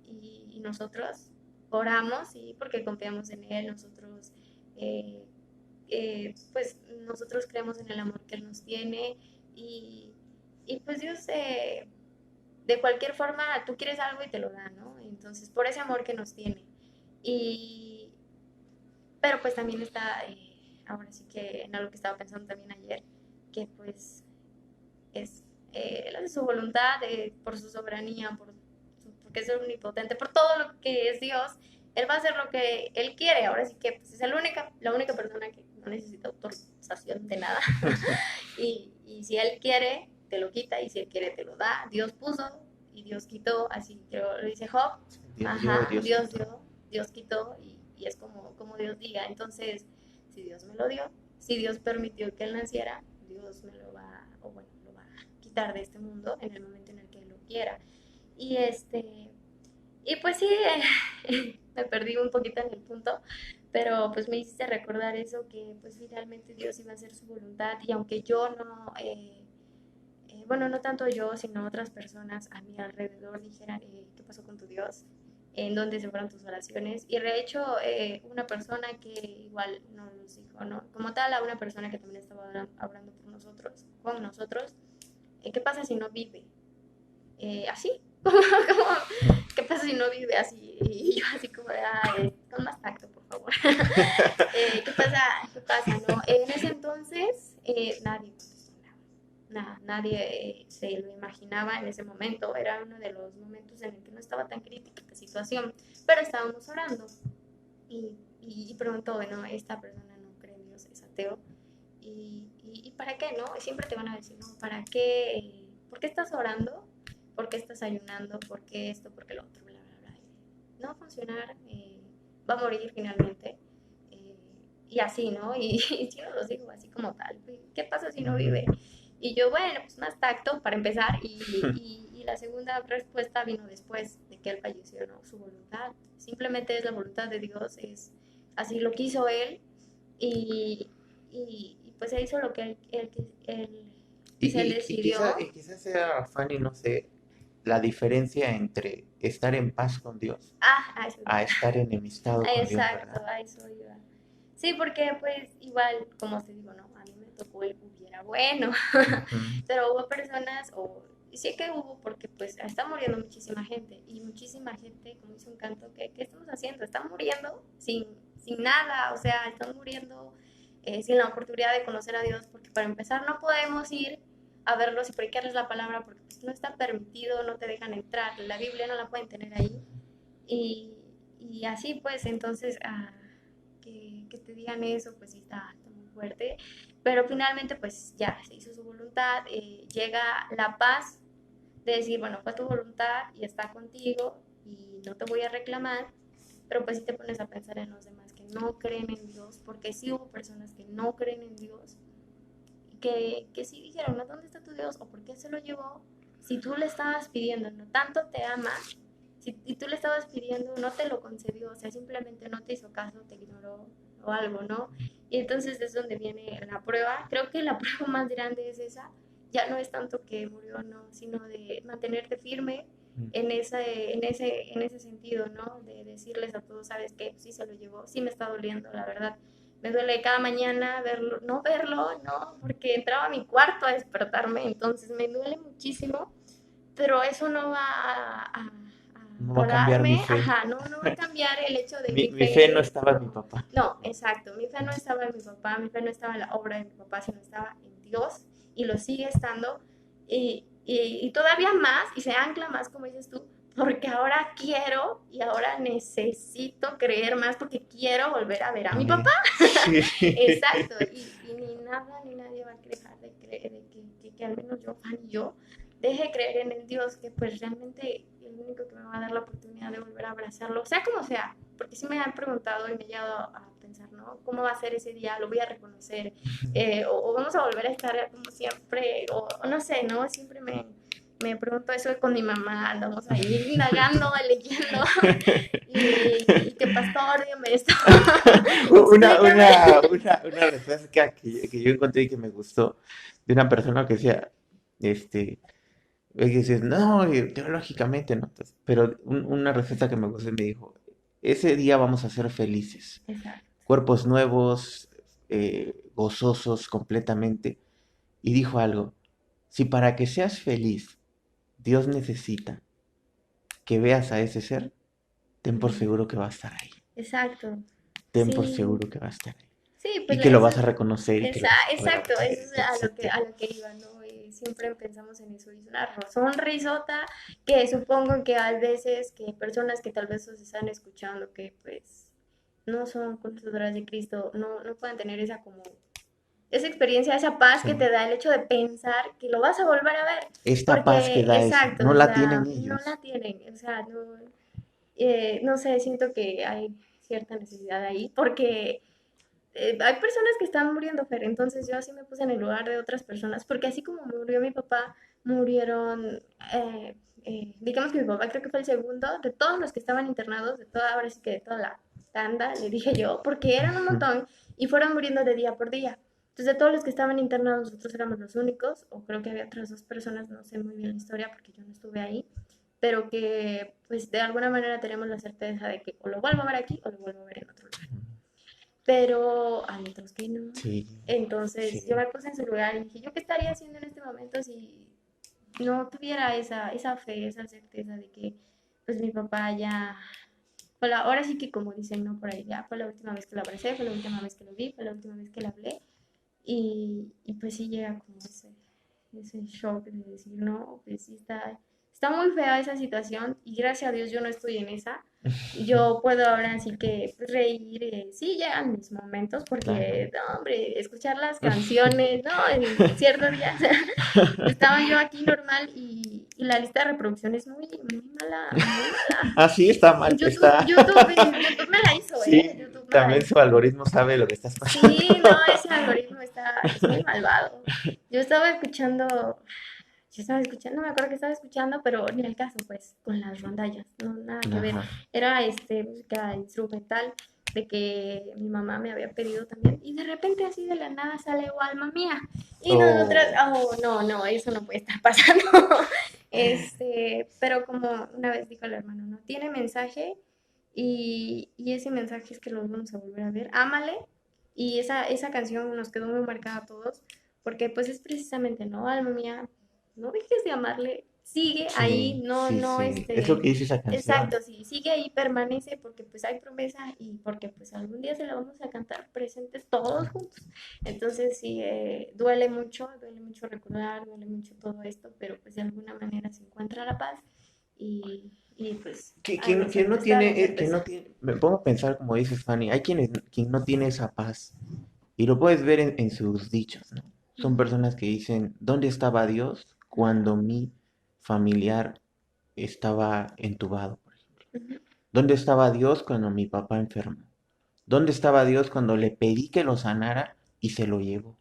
Y nosotros oramos, sí, porque confiamos en Él, nosotros, eh, pues nosotros creemos en el amor que Él nos tiene y, y pues Dios, de cualquier forma, tú quieres algo y te lo da, ¿no? Entonces, por ese amor que nos tiene. Y, pero pues también está, ahora sí que en algo que estaba pensando también ayer, que pues es, él hace su voluntad, por su soberanía, porque es omnipotente, por todo lo que es Dios, Él va a hacer lo que Él quiere. Ahora sí que pues, es la única persona que no necesita autorización de nada. Y si Él quiere, te lo quita, y si Él quiere, te lo da. Dios puso y Dios quitó, así que lo dice Job. Dios dio, Ajá, Dios Dios quitó. dio, Dios quitó, y es como Dios diga. Entonces, si Dios me lo dio, si Dios permitió que Él naciera, Dios me lo va, o bueno, lo va a quitar de este mundo en el momento en el que Él lo quiera. Y y pues sí, me perdí un poquito en el punto, pero pues me hiciste recordar eso, que pues finalmente Dios iba a hacer su voluntad, y aunque yo no, bueno, no tanto yo, sino otras personas a mi alrededor dijeran, ¿qué pasó con tu Dios? ¿En dónde se fueron tus oraciones? Y de hecho, una persona que igual nos dijo, ¿no? Como tal, a una persona que también estaba hablando por nosotros, con nosotros, ¿qué pasa si no vive? Así, como, ¿qué pasa si no vive así? Y yo así como de, con más tacto, por favor. ¿Qué pasa? ¿Qué pasa? ¿No? En ese entonces, nadie contestó nada. Nadie se lo imaginaba en ese momento. Era uno de los momentos en el que no estaba tan crítica la situación, pero estábamos orando. Y preguntó, bueno, esta persona no cree en Dios, es ateo. ¿Y para qué, no? Y siempre te van a decir, no, ¿para qué? ¿Por qué estás orando? ¿Por qué estás ayunando? ¿Por qué esto? ¿Por qué lo otro? Bla, bla, bla. No va a funcionar, va a morir finalmente. eh, y así, ¿no? Y yo los digo así como tal. ¿Qué pasa si no vive? Y yo, bueno, pues más tacto para empezar. Y la segunda respuesta vino después de que él falleció, ¿no? Su voluntad. Simplemente es la voluntad de Dios, es así lo quiso él. Y, y pues se hizo lo que él se decidió. Y quizás sea, Fanny, no sé, la diferencia entre estar en paz con Dios A eso iba. a estar enemistado con Dios, Exacto, ¿verdad? a eso iba. Sí, porque pues igual, como te digo, no, a mí me tocó el hubiera bueno, Ujú. pero hubo personas, y sí que hubo, porque pues está muriendo muchísima gente, y muchísima gente, como dice un canto, ¿qué estamos haciendo? Están muriendo sin nada, o sea, están muriendo sin la oportunidad de conocer a Dios, porque para empezar no podemos ir a verlos y predicarles la palabra, porque pues, no está permitido, no te dejan entrar, la Biblia no la pueden tener ahí. Y, y así pues, entonces, que te digan eso, pues sí está muy fuerte. Pero finalmente, pues ya se hizo su voluntad, llega la paz de decir, bueno, fue tu voluntad y está contigo y no te voy a reclamar, pero pues si te pones a pensar en los demás que no creen en Dios, porque sí hubo personas que no creen en Dios, que sí dijeron, ¿no? ¿Dónde está tu Dios? ¿O por qué se lo llevó? Si tú le estabas pidiendo, no tanto te ama, si tú le estabas pidiendo, no te lo concedió, o sea, simplemente no te hizo caso, te ignoró o algo, ¿no? Y entonces es donde viene la prueba. Creo que la prueba más grande es esa. Ya no es tanto que murió, no, sino de mantenerte firme en ese sentido, ¿no? De decirles a todos, ¿sabes qué? Sí se lo llevó, sí me está doliendo, la verdad. Me duele cada mañana verlo, no, porque entraba a mi cuarto a despertarme, entonces me duele muchísimo, pero eso no va a No va a cambiar mi pararme, fe. ajá, no va a cambiar el hecho de mi Mi fe no fe, estaba en mi papá. no, exacto, mi fe no estaba en mi papá, mi fe no estaba en la obra de mi papá, sino estaba en Dios, y lo sigue estando, y todavía más, y se ancla más, como dices tú, porque ahora quiero y ahora necesito creer más porque quiero volver a ver a mi papá. Sí. Exacto, y ni nada ni nadie va a dejar de creer, que al menos yo, Fanny y yo, deje de creer en el Dios que pues realmente el único que me va a dar la oportunidad de volver a abrazarlo, sea como sea, porque sí me han preguntado y me he llegado a pensar, ¿no? ¿Cómo va a ser ese día? ¿Lo voy a reconocer? O vamos a volver a estar como siempre, o no sé, ¿no? Siempre me pregunto eso con mi mamá, andamos ahí indagando, leyendo, y que pastor, dígame esto, Una, explícame. una, una respuesta que yo encontré y que me gustó de una persona que decía, este, que dice, no, teológicamente no, entonces, pero una respuesta que me gustó y me dijo, ese día vamos a ser felices, Exacto, cuerpos nuevos, gozosos completamente, y dijo algo, si para que seas feliz Dios necesita que veas a ese ser, ten por mm, seguro que va a estar ahí, exacto, ten por sí, seguro que va a estar ahí. sí, Y pues que lo eso vas es, a reconocer y que lo vas a poder exacto, eso agradecer, es a etcétera. lo que iba, ¿no? Y siempre pensamos en eso, y es una sonrisota que supongo que hay veces que personas que tal vez os están escuchando que pues no son conocidoras de Cristo, no pueden tener esa como esa experiencia, esa paz que Sí. te da el hecho de pensar que lo vas a volver a ver, Esta paz que porque da eso, exacto, no o la sea, tienen no la ellos. tienen, o sea, no sé, siento que hay cierta necesidad ahí, porque hay personas que están muriendo, Fer, entonces yo así me puse en el lugar de otras personas, porque así como murió mi papá, murieron, digamos que mi papá creo que fue el segundo de todos los que estaban internados, de toda, ahora sí que de toda la tanda, le dije yo, porque eran un montón y fueron muriendo de día por día. Entonces, de todos los que estaban internados, nosotros éramos los únicos, o creo que había otras dos personas, no sé muy bien la historia porque yo no estuve ahí, pero que pues de alguna manera tenemos la certeza de que o lo vuelvo a ver aquí o lo vuelvo a ver en otro lugar, pero hay otros que no. Sí, Entonces yo sí. me puse en su lugar y dije, ¿yo qué estaría haciendo en este momento si no tuviera esa fe, esa certeza de que pues mi papá ya, ahora sí que como dicen, ¿no? Por ahí, ya fue la última vez que lo abracé, fue la última vez que lo vi, fue la última vez que le hablé y pues sí llega como ese shock de decir, no, pues sí está muy fea esa situación y gracias a Dios yo no estoy en esa. Yo puedo ahora sí que pues, reír, sí llegan mis momentos Claro. porque, no, hombre, escuchar las canciones, no, en cierto día estaba yo aquí normal y la lista de reproducción es muy mala, muy mala. Ah, sí, está mal, YouTube, está. YouTube, YouTube me la hizo, ¿eh? Sí, YouTube me la también hizo. su algoritmo sabe lo que estás pasando. Sí, no, ese algoritmo es muy malvado. Yo estaba escuchando, no me acuerdo que estaba escuchando, pero ni el caso, pues, con las rondallas, no, nada que ver. Ajá. Era música instrumental de que mi mamá me había pedido también, y de repente así de la nada sale "Oh, alma mía". Y nosotras, Oh, oh, no, eso no puede estar pasando. Pero como una vez dijo el hermano, no tiene mensaje, y ese mensaje es que los vamos a volver a ver. Ámale, y esa canción nos quedó muy marcada a todos, porque pues es precisamente, ¿no? Alma mía, no dejes de amarle, sigue ahí, sí, no, sí, no, sí. Es lo que dice esa canción. exacto, sí, sigue ahí, permanece, porque pues hay promesa y porque pues algún día se la vamos a cantar presentes todos juntos. Entonces sí, duele mucho recordar, duele mucho todo esto, pero pues de alguna manera se encuentra la paz y pues hay la Quien no certeza, la tiene, certeza. me pongo a pensar como dices, Fanny, hay quien no tiene esa paz. Y lo puedes ver en sus dichos, ¿no? Son Ujú, personas que dicen, ¿dónde estaba Dios cuando mi familiar estaba entubado, por ejemplo? ujú. ¿Dónde estaba Dios cuando mi papá enfermó? ¿Dónde estaba Dios cuando le pedí que lo sanara y se lo llevó?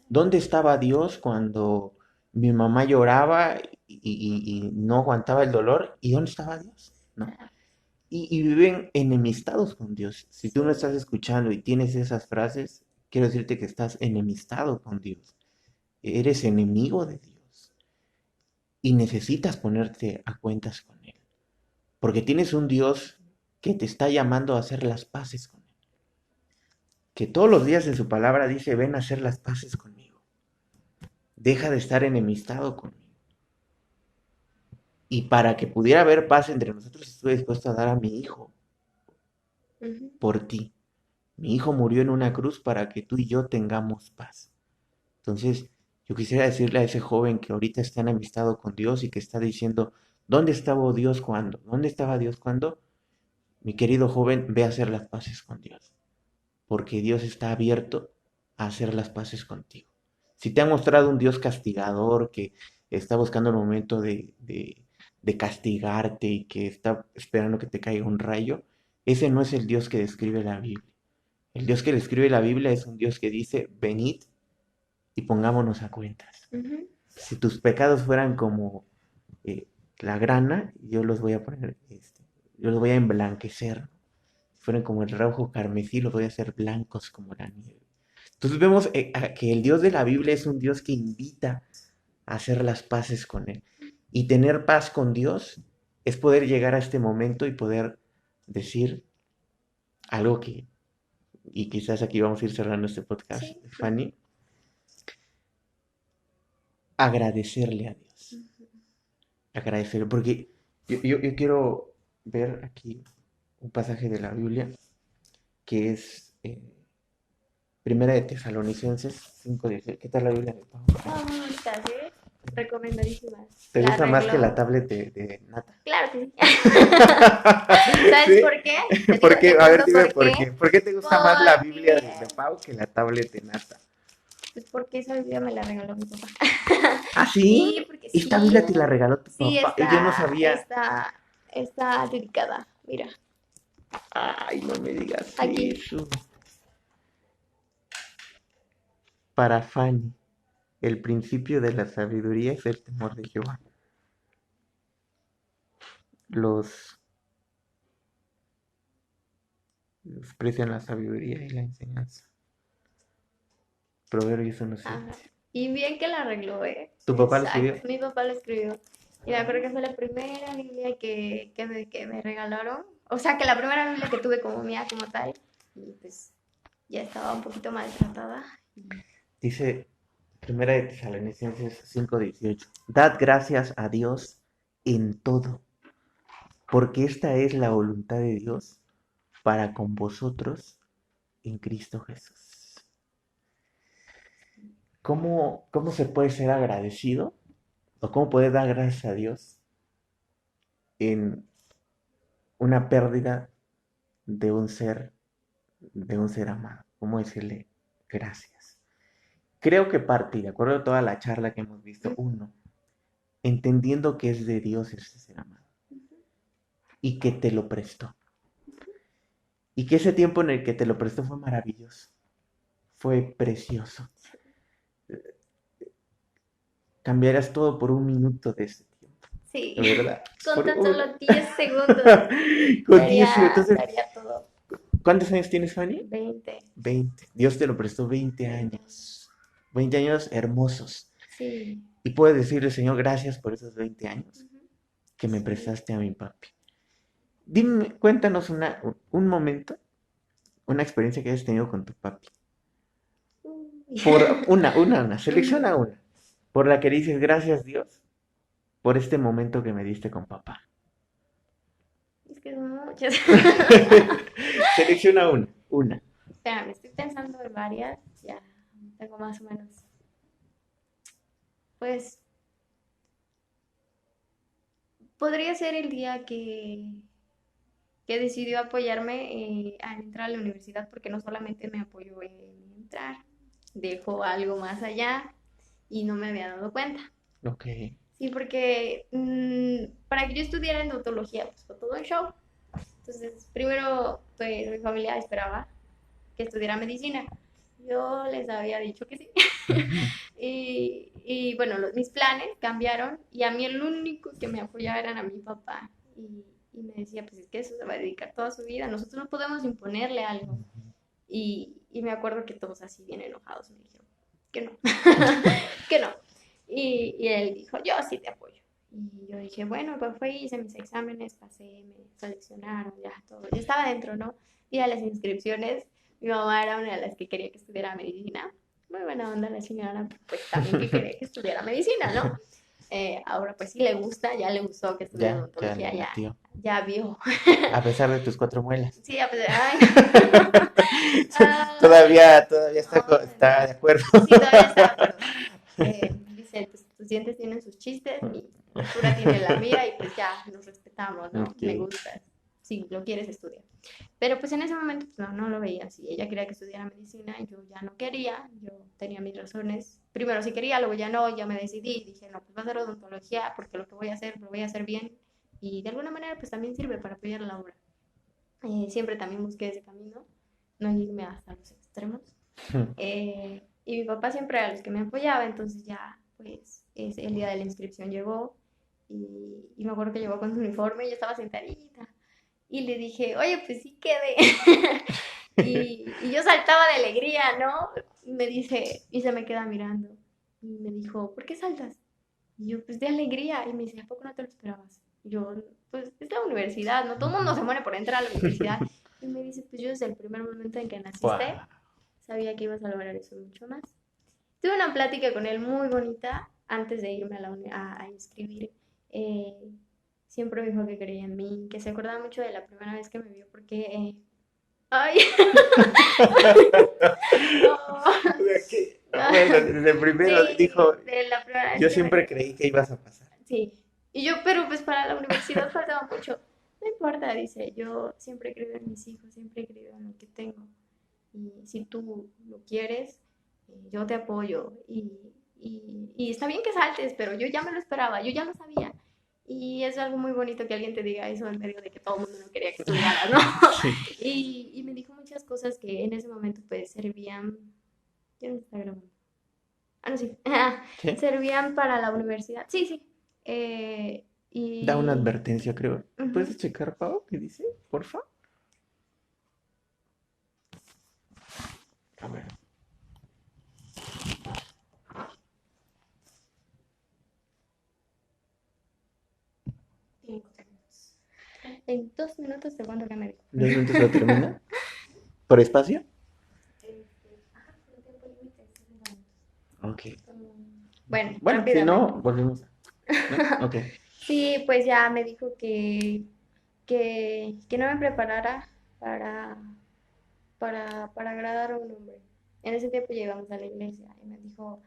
¿Dónde estaba Dios cuando mi mamá lloraba y no aguantaba el dolor? ¿Y dónde estaba Dios? ¿No? Claro, Y viven enemistados con Dios. Si tú no sí. estás escuchando y tienes esas frases, quiero decirte que estás enemistado con Dios. Eres enemigo de Dios y necesitas ponerte a cuentas con Él. Porque tienes un Dios que te está llamando a hacer las paces con Él. Que todos los días en su palabra dice, ven a hacer las paces conmigo. Deja de estar enemistado conmigo. Y para que pudiera haber paz entre nosotros, estuve dispuesto a dar a mi hijo Ujú. por ti. Mi hijo murió en una cruz para que tú y yo tengamos paz. Entonces, yo quisiera decirle a ese joven que ahorita está enemistado con Dios y que está diciendo, ¿dónde estaba Dios cuando? ¿Dónde estaba Dios cuando? Mi querido joven, ve a hacer las paces con Dios, porque Dios está abierto a hacer las paces contigo. Si te ha mostrado un Dios castigador que está buscando el momento de castigarte y que está esperando que te caiga un rayo, ese no es el Dios que describe la Biblia. El Dios que describe la Biblia es un Dios que dice, venid y pongámonos a cuentas. Ujú. Si tus pecados fueran como eh, la grana y yo los voy a poner, yo los voy a emblanquecer. Fueron como el rojo carmesí, los voy a hacer blancos como la nieve. Entonces vemos que el Dios de la Biblia es un Dios que invita a hacer las paces con Él. Y tener paz con Dios es poder llegar a este momento y poder decir algo que, y quizás aquí vamos a ir cerrando este podcast, Sí. Fanny, agradecerle a Dios. Ujú. Agradecerle, porque yo quiero ver aquí un pasaje de la Biblia que es Primera de Tesalonicenses 5:18. ¿Qué tal la Biblia de Pablo? Ah, muy bonitas, ¿eh? Recomendadísimas. ¿Te La gusta más que la arregló. tablet de Nata? Claro que sí. ¿Sabes ¿Sí? por qué? Te digo, ¿Por qué? te A ver, cuento dime por por qué. qué. ¿Por qué te gusta más la Biblia Porque, de Pau que la tablet de Nata? pues porque esa Biblia me la regaló mi papá. ¿Ah, sí? Sí, porque Esta sí, Biblia te la regaló tu sí papá. Y yo no sabía. está dedicada. Mira, Ay, no me digas aquí. eso. Para Fanny, el principio de la sabiduría es el temor de Jehová. Los desprecian la sabiduría y la enseñanza. Proverbios 1:7. Ajá. Y bien que la arregló, ¿eh? ¿Tu papá lo escribió? Exacto, mi papá lo escribió. Y me acuerdo que fue la primera Biblia que me regalaron. O sea, que la primera Biblia que tuve como mía, como tal. Y pues ya estaba un poquito maltratada. Dice Primera de Tesalonicenses 5:18. Dad gracias a Dios en todo, porque esta es la voluntad de Dios para con vosotros en Cristo Jesús. ¿Cómo se puede ser agradecido? ¿O cómo puede dar gracias a Dios en una pérdida de un ser amado? ¿Cómo decirle gracias? Creo que parte, de acuerdo a toda la charla que hemos visto, uno, entendiendo que es de Dios ese ser amado y que te lo prestó. Y que ese tiempo en el que te lo prestó fue maravilloso, fue precioso. Cambiarás todo por un minuto de ese tiempo, Sí, ¿verdad? con Por tan un... solo 10 segundos Con 10, entonces, daría todo. ¿cuántos años tienes, Fanny? 20. 20. Dios te lo prestó 20 20 años. años. 20 años hermosos. Sí. Y puedes decirle, Señor, gracias por esos 20 años Ujú. que me Sí. prestaste a mi papi. Dime, cuéntanos un momento, una experiencia que hayas tenido con tu papi. Uy. Por una, Ujú. selecciona una. Por la que dices, gracias Dios, por este momento que me diste con papá. Es que son muchas. Selecciona una. Espera, me estoy pensando en varias. Ya tengo más o menos. Pues podría ser el día que decidió apoyarme al entrar a la universidad, porque no solamente me apoyó en entrar, dejó algo más allá y no me había dado cuenta. Ok. Sí, porque para que yo estudiara en odontología, pues fue todo un show. Entonces, primero, pues mi familia esperaba que estudiara medicina. Yo les había dicho que sí. Y bueno, mis planes cambiaron y a mí el único que me apoyaba era a mi papá. Y me decía, pues es que eso se va a dedicar toda su vida, nosotros no podemos imponerle algo. Y me acuerdo que todos así bien enojados me dijeron, que no, que no. Y él dijo, yo sí te apoyo. Y yo dije, bueno, pues fue, hice mis exámenes, pasé, me seleccionaron, ya todo. Yo estaba dentro, ¿no? Y a las inscripciones, mi mamá era una de las que quería que estudiara medicina. Muy buena onda la señora, pues también que quería que estudiara medicina, ¿no? Ahora pues sí le gusta, ya le gustó que estudie Ya le odontología, latió. ya vio. A pesar de tus 4 muelas. Sí, a pesar, ay. Ay, Todavía no, está de acuerdo. sí, todavía está de acuerdo. Dice, pues, tus dientes tienen sus chistes, mi postura tiene la mía y pues ya nos respetamos, ¿no? Ok. Me gusta. Si lo quieres, estudiar. Pero pues en ese momento pues, no lo veía así. Ella quería que estudiara medicina y yo ya no quería. Yo tenía mis razones. Primero sí quería, luego ya no, ya me decidí. Dije, no, pues va a ser odontología porque lo que voy a hacer lo voy a hacer bien. Y de alguna manera pues también sirve para apoyar la obra. Siempre también busqué ese camino, no irme hasta los extremos. Y mi papá siempre era los que me apoyaba, entonces ya, pues, el día de la inscripción llegó y me acuerdo que llegó con su uniforme y yo estaba sentadita. Y le dije, oye, pues sí quedé. Y yo saltaba de alegría, ¿no? Me dice, y se me queda mirando. Y me dijo, ¿por qué saltas? Y yo, pues de alegría. Y me dice, ¿a poco no te lo esperabas? Y yo, pues es la universidad, ¿no? Todo el mundo se muere por entrar a la universidad. Y me dice, pues yo desde el primer momento en que naciste, Guau. sabía que ibas a lograr eso y mucho más. Tuve una plática con él muy bonita antes de irme a, a inscribir. Eh, siempre me dijo que creía en mí, que se acordaba mucho de la primera vez que me vio porque... ¡Ay! Oh, Bueno, desde primero sí, dijo, de la primera vez yo que me... siempre creí que ibas a pasar. Sí. Y yo, pero pues para la universidad faltaba mucho. No importa, dice, yo siempre he creído en mis hijos, siempre he creído en lo que tengo. Y si tú lo quieres, yo te apoyo. Y está bien que saltes, pero yo ya me lo esperaba, yo ya lo sabía. Y es algo muy bonito que alguien te diga eso en medio de que todo el mundo no quería que estudiaras, ¿no? Sí. Y me dijo muchas cosas que en ese momento pues servían... ¿Quién me está grabando? Ah, no, sí. ¿Sí? Servían para la universidad. Sí, sí. Da una Y... advertencia, creo. ujú. ¿Puedes checar, Pau? ¿Qué dice? Porfa. A ver. Cinco segundos. En 2 minutos te cuento que me dijo. ¿2 minutos lo termina? ¿Por espacio? Ajá, por tiempo límite, 60 minutos. Ok. Bueno, Bueno, si rápidamente. no, volvemos. ¿No? Ok. Sí, pues ya me dijo que no me preparara para, para agradar a un hombre. En ese tiempo llegamos a la iglesia y me dijo,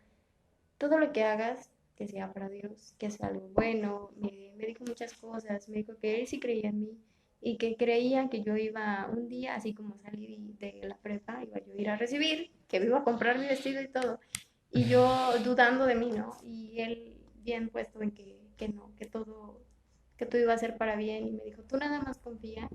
todo lo que hagas, que sea para Dios, que sea algo bueno. Me dijo muchas cosas, me dijo que él sí creía en mí y que creía que yo iba un día, así como salí de la prepa, iba yo a ir a recibir, que me iba a comprar mi vestido y todo. Y yo dudando de mí, ¿no? Y él bien puesto en que no, que todo iba a ser para bien. Y me dijo, tú nada más confía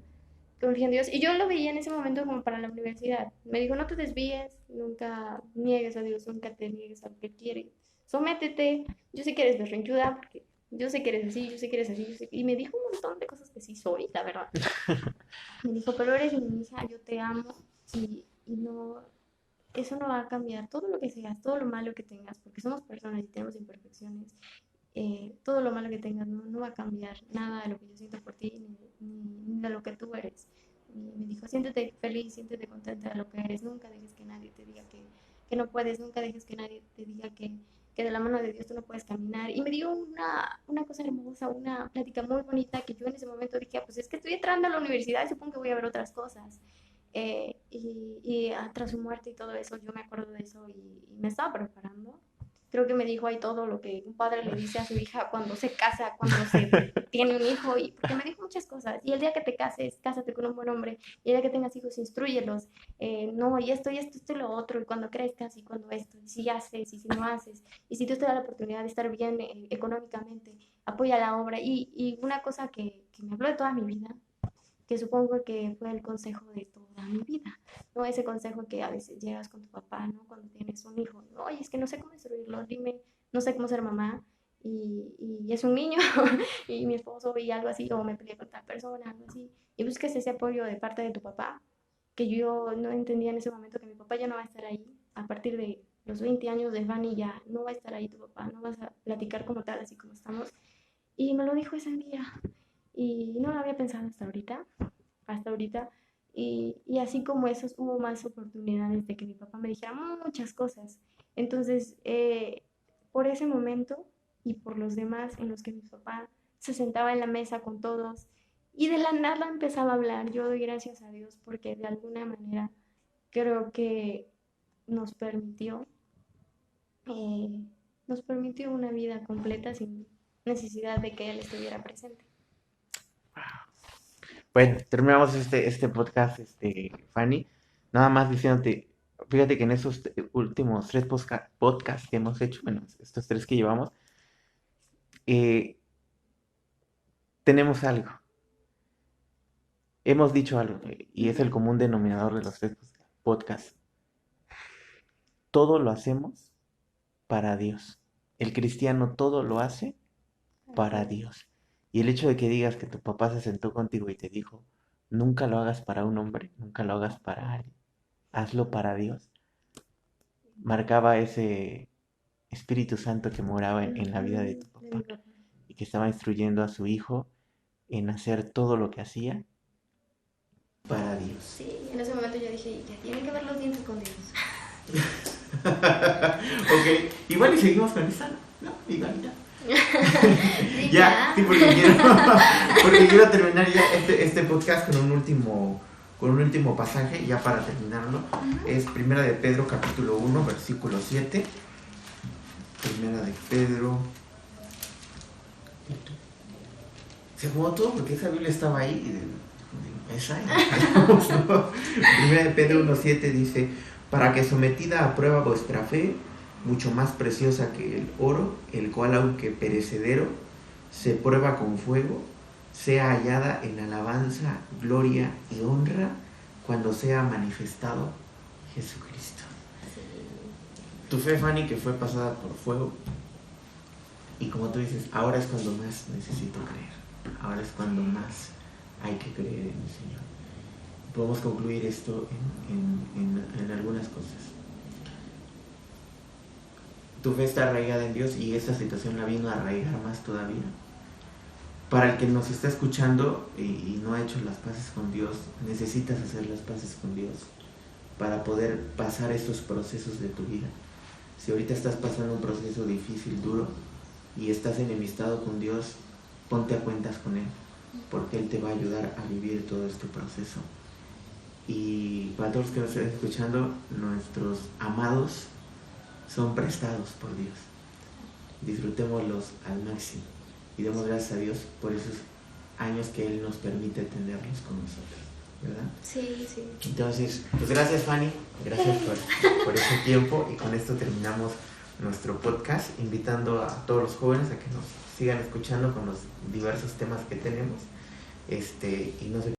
en Dios. Y yo lo veía en ese momento como para la universidad. Me dijo, no te desvíes, nunca niegues a Dios, nunca te niegues a lo que quieres. Sométete. Yo sé que eres berrinchuda, porque yo sé que eres así, yo sé que eres así, yo sé Y me dijo un montón de cosas que sí soy, la verdad. Me dijo, pero eres mi hija, yo te amo y no, eso no va a cambiar. Todo lo que seas, todo lo malo que tengas, porque somos personas y tenemos imperfecciones, todo lo malo que tengas no va a cambiar nada de lo que yo siento por ti ni de lo que tú eres. Y me dijo, siéntete feliz, siéntete contenta de lo que eres, nunca dejes que nadie te diga que no puedes, nunca dejes que nadie te diga que de la mano de Dios tú no puedes caminar. Y me dio una cosa hermosa, una plática muy bonita que yo en ese momento dije, pues es que estoy entrando a la universidad y supongo que voy a ver otras cosas. Tras su muerte y todo eso, yo me acuerdo de eso y me estaba preparando. Creo que me dijo ahí todo lo que un padre le dice a su hija cuando se casa, cuando se tiene un hijo, y porque me dijo muchas cosas. Y el día que te cases, cásate con un buen hombre. Y el día que tengas hijos, instruyelos. No, esto y lo otro. Y cuando crezcas, y cuando esto, y si haces, y si no haces. Y si Dios te da la oportunidad de estar bien económicamente, apoya la obra. Y una cosa que me habló de toda mi vida, que supongo que fue el consejo de toda mi vida, ¿no? Ese consejo que a veces llegas con tu papá, ¿no? Cuando tienes un hijo, ¿no? Oye, es que no sé cómo instruirlo, dime, no sé cómo ser mamá, y es un niño, y mi esposo y algo así, o me peleé con tal persona, algo así, y busques ese apoyo de parte de tu papá, que yo no entendía en ese momento que mi papá ya no va a estar ahí, a partir de los 20 años de Fanny ya no va a estar ahí tu papá, no vas a platicar como tal, así como estamos, y me lo dijo ese día, y no lo había pensado hasta ahorita. Y así como esos, hubo más oportunidades de que mi papá me dijera muchas cosas. Entonces, por ese momento y por los demás en los que mi papá se sentaba en la mesa con todos y de la nada empezaba a hablar, yo doy gracias a Dios porque de alguna manera creo que nos permitió, eh, nos permitió una vida completa sin necesidad de que él estuviera presente. Bueno, terminamos este podcast, Fanny. Nada más diciéndote, fíjate que en esos últimos 3 podcasts que hemos hecho, bueno, estos 3 que llevamos, eh, tenemos algo. Hemos dicho algo, y es el común denominador de los 3 podcasts. Todo lo hacemos para Dios. El cristiano todo lo hace para Dios. Y el hecho de que digas que tu papá se sentó contigo y te dijo, nunca lo hagas para un hombre, nunca lo hagas para alguien, hazlo para Dios, marcaba ese Espíritu Santo que moraba en la vida de tu De mi papá papá. y que estaba instruyendo a su hijo en hacer todo lo que hacía para Dios. Sí, en ese momento yo dije, ya tienen que ver los dientes con Dios. Ok, igual y seguimos con esta, ¿no? Igual ya. Sí, Ya, sí, porque quiero terminar ya este podcast con un último pasaje, ya para terminarlo. Es Primera de Pedro, capítulo 1, versículo 7. Primera de Pedro. Se acomodó todo porque esa Biblia estaba ahí. Esa, ¿no? Primera de Pedro 1:7 dice: para que sometida a prueba vuestra fe, mucho más preciosa que el oro, el cual aunque perecedero, se prueba con fuego, sea hallada en alabanza, gloria y honra cuando sea manifestado Jesucristo. Tu fe, Fanny, que fue pasada por fuego, y como tú dices, ahora es cuando más necesito creer, ahora es cuando más hay que creer en el Señor. Podemos concluir esto en algunas cosas. Tu fe está arraigada en Dios y esta situación la vino a arraigar más todavía. Para el que nos está escuchando y no ha hecho las paces con Dios, necesitas hacer las paces con Dios para poder pasar estos procesos de tu vida. Si ahorita estás pasando un proceso difícil, duro, y estás enemistado con Dios, ponte a cuentas con Él, porque Él te va a ayudar a vivir todo este proceso. Y para todos los que nos estén escuchando, nuestros amados son prestados por Dios. Disfrutémoslos al máximo y demos gracias a Dios por esos años que Él nos permite tenerlos con nosotros, ¿verdad? Sí, sí. Entonces, pues gracias, Fanny, gracias por ese tiempo, y con esto terminamos nuestro podcast, invitando a todos los jóvenes a que nos sigan escuchando con los diversos temas que tenemos, y no se